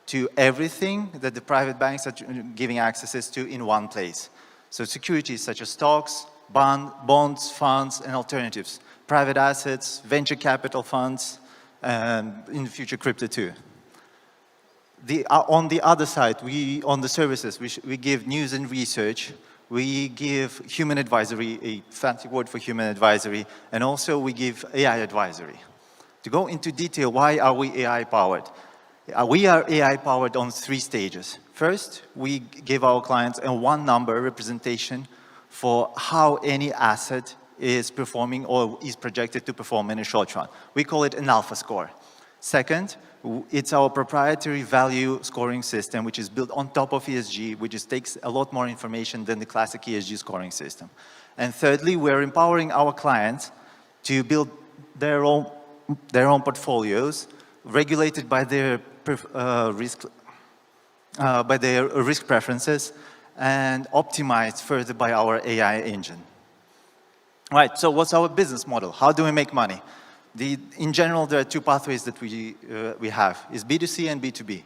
to everything that the private banks are giving accesses to in one place. So securities such as stocks, bonds, funds, and alternatives, private assets, venture capital funds, and in the future, crypto too. On the other side, on the services, we give news and research, we give human advisory, a fancy word for human advisory, and also we give AI advisory. To go into detail, why are we AI-powered? We are AI-powered on 3 stages. First, we give our clients a one-number representation for how any asset is performing or is projected to perform in a short run. We call it an alpha score. Second, it's our proprietary value scoring system, which is built on top of ESG, which just takes a lot more information than the classic ESG scoring system. And thirdly, we're empowering our clients to build their own portfolios regulated by their risk preferences and optimized further by our AI engine. Right, so what's our business model? How do we make money? In general, there are two pathways that we have, is B2C and B2B.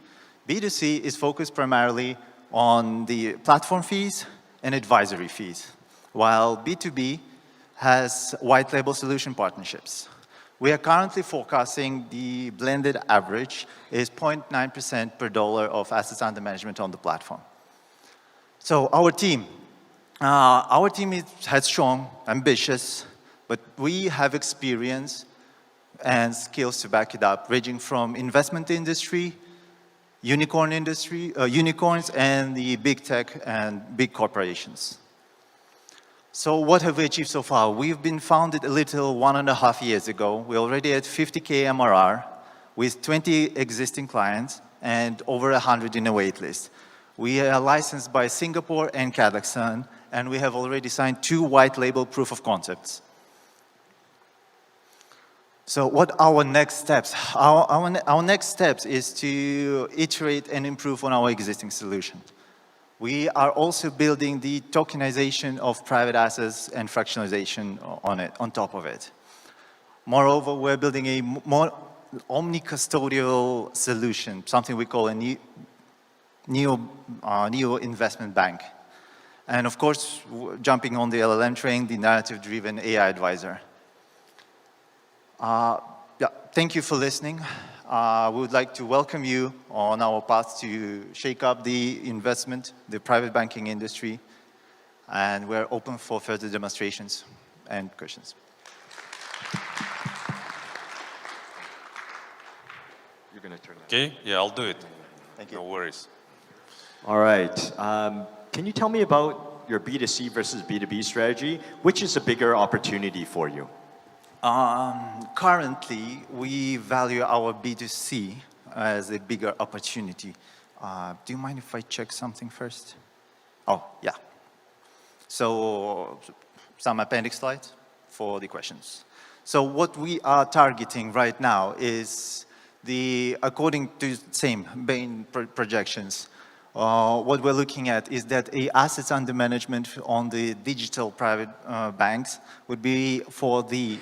B2C is focused primarily on the platform fees and advisory fees, while B2B has white label solution partnerships. We are currently forecasting the blended average is 0.9% per dollar of assets under management on the platform. So our team has strong, ambitious, but we have experience and skills to back it up, ranging from investment industry, unicorns, and the big tech and big corporations. So what have we achieved so far? We've been founded a little 1.5 years ago. We're already at 50K MRR with 20 existing clients and over 100 in a wait list. We are licensed by Singapore and Kazakhstan, and we have already signed 2 white label proof of concepts. So what are our next steps? Our next steps is to iterate and improve on our existing solution. We are also building the tokenization of private assets and fractionalization on top of it. Moreover, we're building a more omni-custodial solution, something we call a neo investment bank. And of course, jumping on the LLM train, the narrative-driven AI advisor. Thank you for listening. We would like to welcome you on our path to shake up the investment, the private banking industry, and we're open for further demonstrations and questions. You're going to turn that. Okay, yeah, I'll do it. Thank you. No worries. All right. Can you tell me about your B2C versus B2B strategy? Which is a bigger opportunity for you? Currently, we value our B2C as a bigger opportunity. Do you mind if I check something first? Oh, yeah. So, some appendix slides for the questions. So what we are targeting right now is according to same Bain projections, what we're looking at is that assets under management on the digital private banks would be for the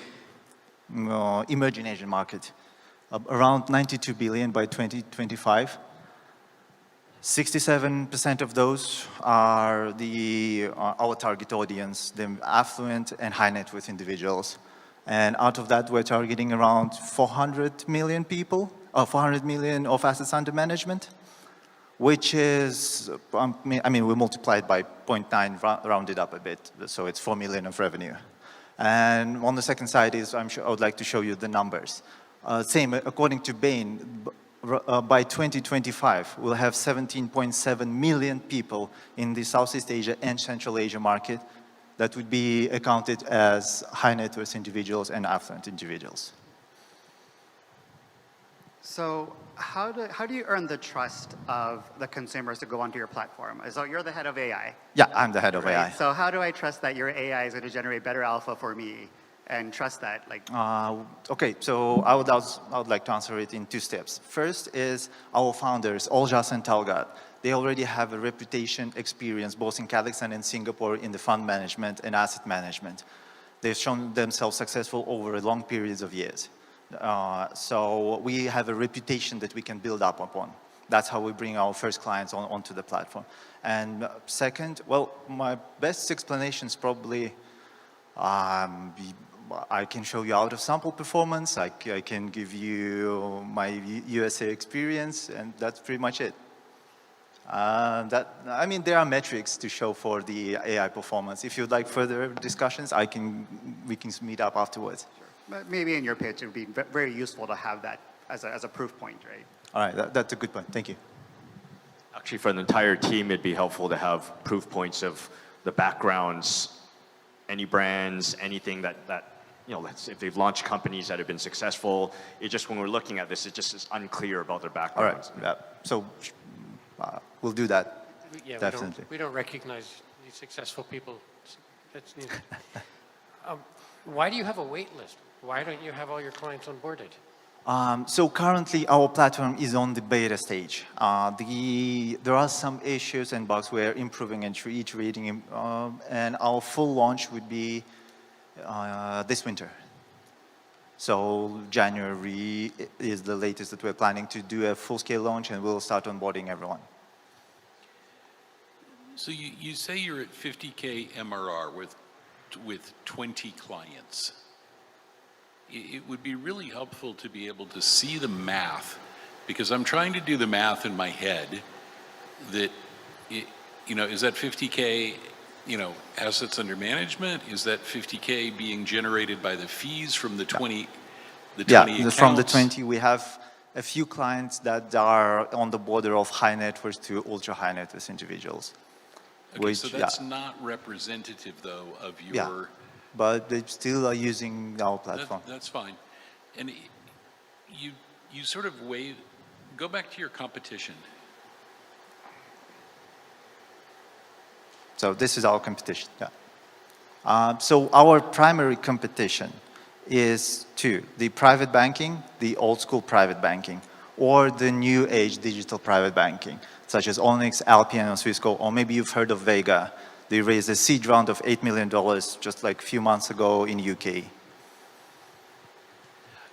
emerging Asian market, around 92 billion by 2025. 67% of those are our target audience, the affluent and high net worth individuals. And out of that, we're targeting around 400 million people, 400 million of assets under management, which is, I mean, we multiplied by 0.9, rounded up a bit, so it's 4 million of revenue. And on the second side is, I would like to show you the numbers. Same, according to Bain, by 2025, we'll have 17.7 million people in the Southeast Asia and Central Asia market that would be accounted as high net worth individuals and affluent individuals. So how do you earn the trust of the consumers to go onto your platform? So you're the head of AI. Yeah, I'm the head of AI. So how do I trust that your AI is going to generate better alpha for me and trust that? Okay, so I would like to answer it in 2 steps. First is our founders, Oljas and Talgat. They already have a reputation experience both in Kazakhstan and Singapore in the fund management and asset management. They've shown themselves successful over long periods of years. So we have a reputation that we can build up upon. That's how we bring our first clients onto the platform. And second, well, my best explanation is probably I can show you out of sample performance. I can give you my USA experience, and that's pretty much it. I mean, there are metrics to show for the AI performance. If you'd like further discussions, we can meet up afterwards. But maybe in your pitch, it would be very useful to have that as a proof point, right? All right, that's a good point. Thank you. Actually, for the entire team, it'd be helpful to have proof points of the backgrounds, any brands, anything that you know, if they've launched companies that have been successful. It just, when we're looking at this, it just is unclear about their backgrounds. All right, so we'll do that, Yeah, definitely. we don't recognize these successful people. That's needed. Why do you have a wait list? Why don't you have all your clients onboarded? So currently our platform is on the beta stage. There are some issues and bugs we're improving and iterating, and our full launch would be this winter. So January is the latest that we're planning to do a full-scale launch, and we'll start onboarding everyone. So you say you're at 50K MRR with 20 clients. It would be really helpful to be able to see the math, because I'm trying to do the math in my head that, is that 50K, assets under management? Is that 50K being generated by the fees from the 20, accounts? From the 20, we have a few clients that are on the border of high net worth to ultra high net worth individuals. Okay, so that's not representative, though, of your... Yeah, but they still are using our platform. That's fine. And you sort of go back to your competition. So this is our competition, yeah. So our primary competition is the private banking, the old school private banking, or the new age digital private banking, such as Onyx, Alpian, or Swissquote, or maybe you've heard of Vega. They raised a seed round of $8 million just like a few months ago in UK.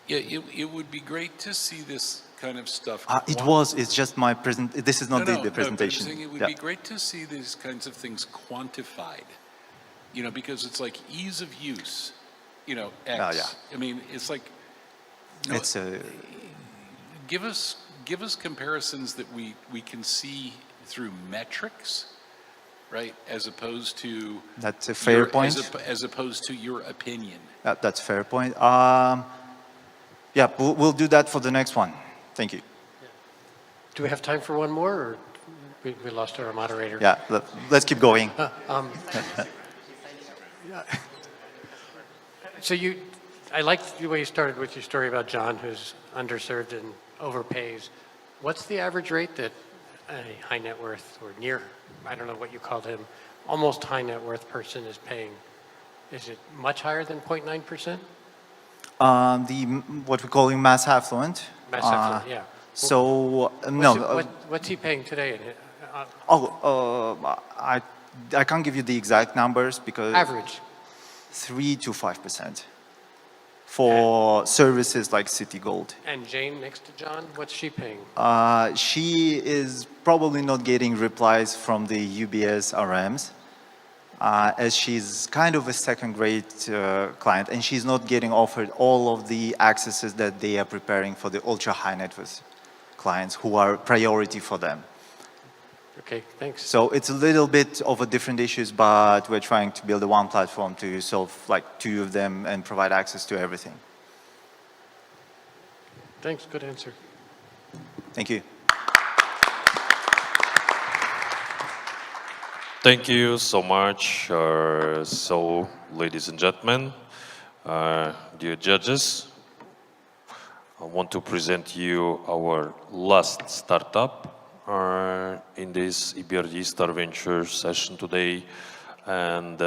Yeah, it would be great to see this kind of stuff. It's just my this is not the presentation. No, I'm saying it would be great to see these kinds of things quantified, because it's like ease of use, X. I mean, it's like, give us comparisons that we can see through metrics, right? As opposed to... That's a fair point. As opposed to your opinion. That's a fair point. Yeah, we'll do that for the next one. Thank you. Do we have time for one more, or we lost our moderator? Yeah, let's keep going. So I liked the way you started with your story about John, who's underserved and overpays. What's the average rate that a high net worth or near, I don't know what you called him, almost high net worth person is paying? Is it much higher than 0.9%? What we're calling mass affluent. Mass affluent, yeah. So, what's he paying today? I can't give you the exact numbers because... Average? 3 to 5% for services like City Gold. And Jane next to John, what's she paying? She is probably not getting replies from the UBS RMs, as she's kind of a second-grade client, and she's not getting offered all of the accesses that they are preparing for the ultra-high net worth clients who are priority for them. Okay, thanks. So it's a little bit of a different issues, but we're trying to build one platform to solve like 2 of them and provide access to everything. Thanks, good answer. Thank you. Thank you so much. So, ladies and gentlemen, dear judges, I want to present you our last startup in this EBRD Star Venture session today. And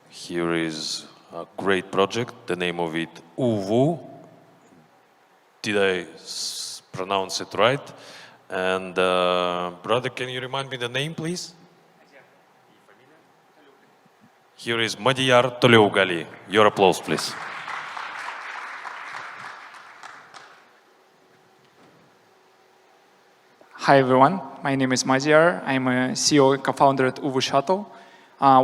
here is a great project. The name of it, UVU. Did I pronounce it right? And brother, can you remind me the name, please? Here is Madiyar Toleugali. Your applause, please. Hi everyone, my name is Madiyar. I'm a CEO and co-founder at UVU Shuttle.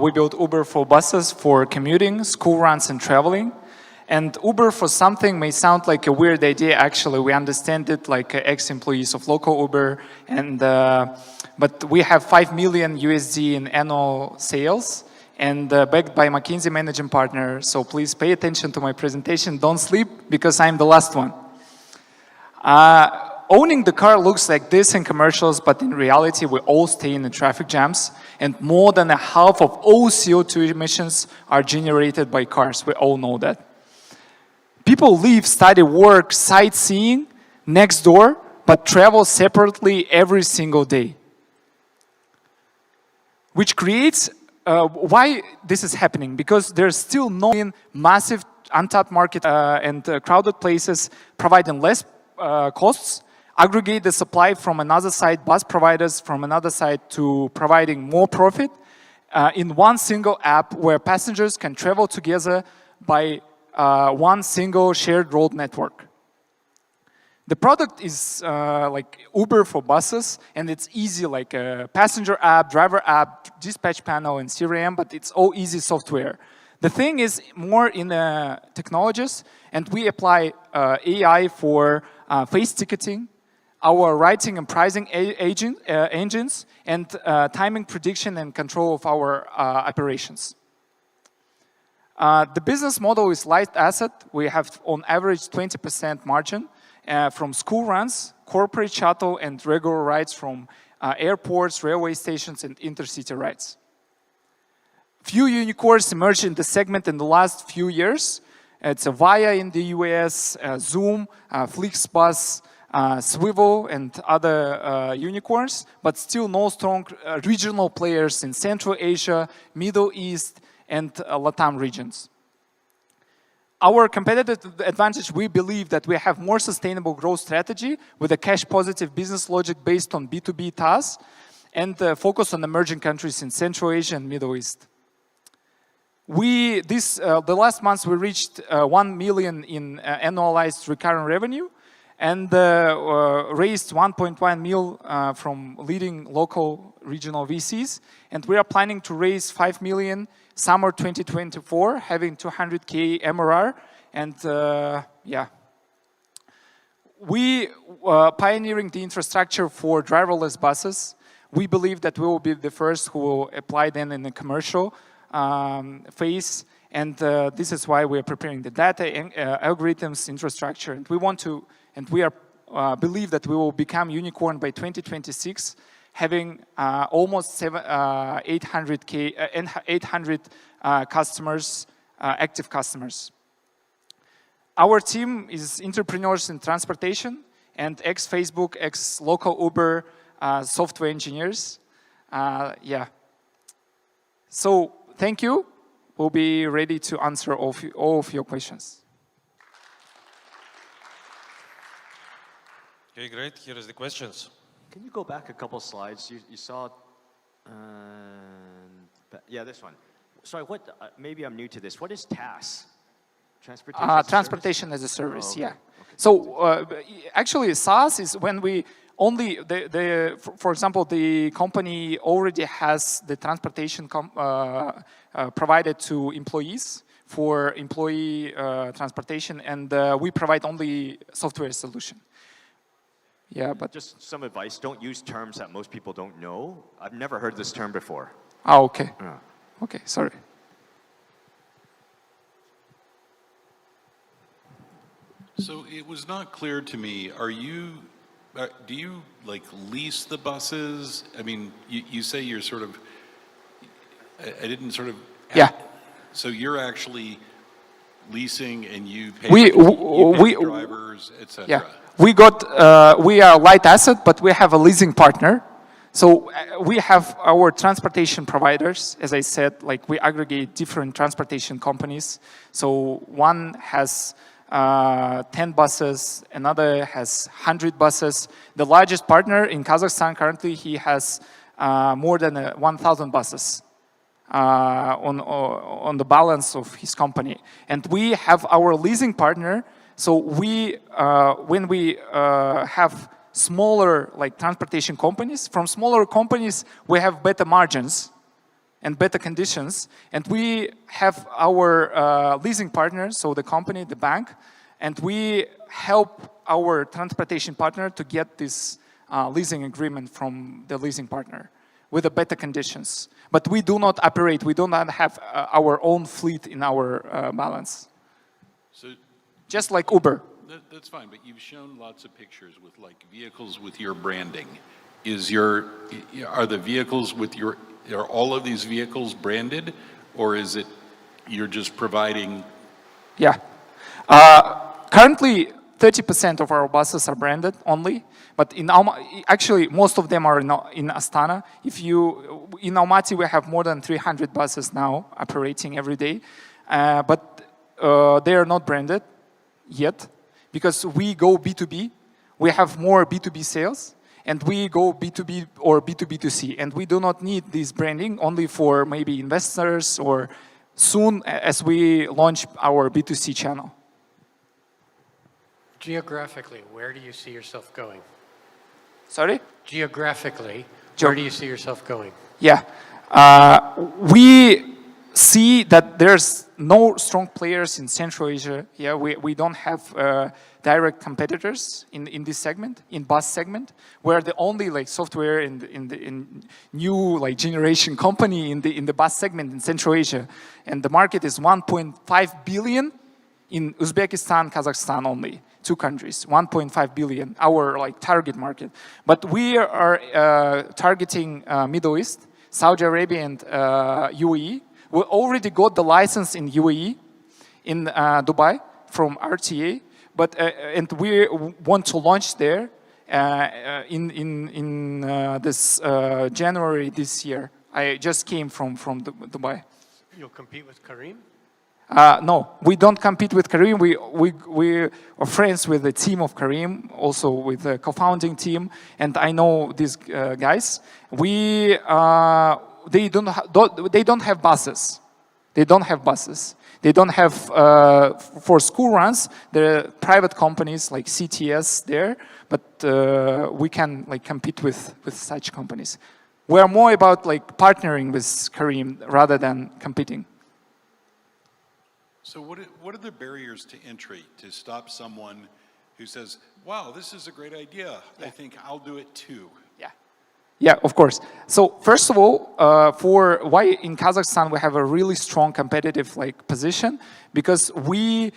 We built Uber for buses for commuting, school runs and traveling. And Uber for something may sound like a weird idea. Actually, we understand it like ex-employees of local Uber. And, but we have 5 million USD in annual sales and backed by McKinsey managing partner. So please pay attention to my presentation. Don't sleep because I'm the last one. Owning the car looks like this in commercials, but in reality, we all stay in the traffic jams, and more than a half of all CO2 emissions are generated by cars. We all know that. People live, study, work, sightseeing next door, but travel separately every single day. Which creates, why this is happening? Because there's still no massive untapped market and crowded places, providing less costs, aggregate the supply from another side, bus providers from another side to providing more profit in one single app where passengers can travel together by one single shared road network. The product is like Uber for buses, and it's easy, like a passenger app, driver app, dispatch panel, and CRM, but it's all easy software. The thing is more in technologies, and we apply AI for face ticketing, our writing and pricing engines, and timing prediction and control of our operations. The business model is light asset. We have on average 20% margin from school runs, corporate shuttle, and regular rides from airports, railway stations, and intercity rides. Few unicorns emerged in the segment in the last few years. It's Via in the US, Zoom, Flixbus, Swivel, and other unicorns, but still no strong regional players in Central Asia, Middle East, and LATAM regions. Our competitive advantage, we believe that we have more sustainable growth strategy with a cash positive business logic based on B2B TaaS and focus on emerging countries in Central Asia and Middle East. The last month we reached 1 million in annualized recurring revenue and raised 1.1 mil from leading local regional VCs. And we are planning to raise 5 million summer 2024, having 200K MRR. And yeah, we pioneering the infrastructure for driverless buses. We believe that we will be the first who will apply them in the commercial phase. And this is why we are preparing the data, algorithms, infrastructure. And we want to, and we are believe that we will become unicorn by 2026, having almost 800 customers, active customers. Our team is entrepreneurs in transportation and ex-Facebook, ex-local Uber software engineers. Yeah. So thank you. We'll be ready to answer all of your questions. Okay, great. Here is the questions. Can you go back a couple slides? You saw, yeah, this one. Sorry, what? Maybe I'm new to this. What is TaaS? Transportation as a service. Oh, okay. Yeah. Okay. So actually, SaaS is when we only for example, the company already has the transportation provided to employees for employee transportation, and we provide only software solution. Yeah, but just some advice. Don't use terms that most people don't know. I've never heard this term before. Oh, okay. Yeah. Okay, sorry. So it was not clear to me, do you like lease the buses? I mean, you say you're sort of, I didn't sort of. Yeah. So you're actually leasing and you pay, drivers, etc. Yeah. We are light asset, but we have a leasing partner. So we have our transportation providers, as I said, like we aggregate different transportation companies. So one has 10 buses, another has 100 buses. The largest partner in Kazakhstan currently, he has more than 1,000 buses on the balance of his company. And we have our leasing partner. So we, when we have smaller like transportation companies, from smaller companies, we have better margins and better conditions. And we have our leasing partners, so the company, the bank, and we help our transportation partner to get this leasing agreement from the leasing partner with the better conditions. But we do not operate, we do not have our own fleet in our balance. So, just like Uber. That's fine, but you've shown lots of pictures with like vehicles with your branding. Are the vehicles with your, are all of these vehicles branded, or is it you're just providing? Yeah. Currently, 30% of our buses are branded only, but in actually most of them are in Astana. In Almaty, we have more than 300 buses now operating every day, but they are not branded yet because we go B2B. We have more B2B sales, and we go B2B or B2B2C, and we do not need this branding only for maybe investors or soon as we launch our B2C channel. Geographically, where do you see yourself going? Sorry? Geographically, where do you see yourself going? Yeah. We see that there's no strong players in Central Asia. Yeah, we don't have direct competitors in this segment, in bus segment. We're the only like software in new like generation company in the bus segment in Central Asia, and the market is 1.5 billion in Uzbekistan, Kazakhstan only. 2 countries, 1.5 billion, our like target market. But we are targeting Middle East, Saudi Arabia and UAE. We already got the license in UAE, in Dubai from RTA, but and we want to launch there in this January this year. I just came from Dubai. You'll compete with Karim? No, we don't compete with Karim. We are friends with the team of Karim, also with the co-founding team, and I know these guys. They don't have buses. They don't have buses. They don't have for school runs. There are private companies like CTS there, but we can like compete with such companies. We are more about like partnering with Karim rather than competing. So what are the barriers to entry to stop someone who says, wow, this is a great idea. I think I'll do it too. Yeah, of course. So first of all, for why in Kazakhstan we have a really strong competitive like position, because we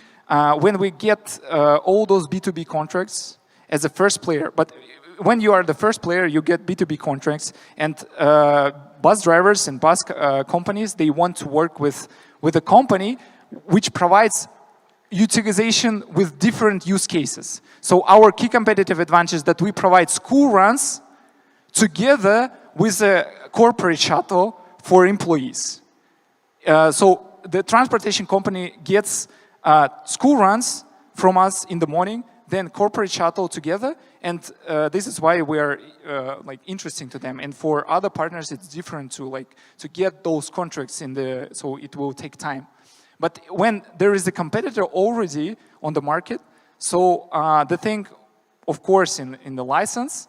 when we get all those B2B contracts as a first player, but when you are the first player, you get B2B contracts, and bus drivers and bus companies, they want to work with a company which provides utilization with different use cases. So our key competitive advantage is that we provide school runs together with a corporate shuttle for employees. So the transportation company gets school runs from us in the morning, then corporate shuttle together, and this is why we are like interesting to them. And for other partners, it's different to get those contracts in the, so it will take time. But when there is a competitor already on the market, so the thing, of course, in the license,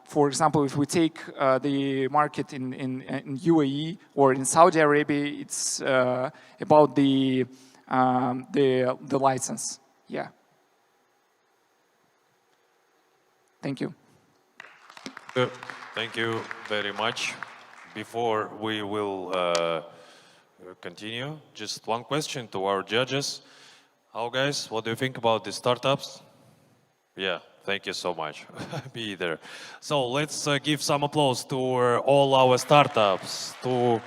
for example, if we take the market in UAE or in Saudi Arabia, it's about the license. Yeah. Thank you. Good. Thank you very much. Before we will continue, just one question to our judges. How guys, what do you think about the startups? Yeah, thank you so much. Me either. So let's give some applause to all our startups, to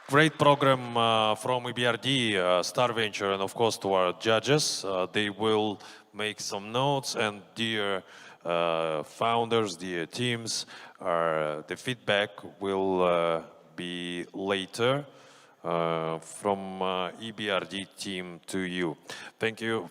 great program from EBRD, Star Venture, and of course to our judges. They will make some notes, and dear founders, dear teams, the feedback will be later from EBRD team to you. Thank you.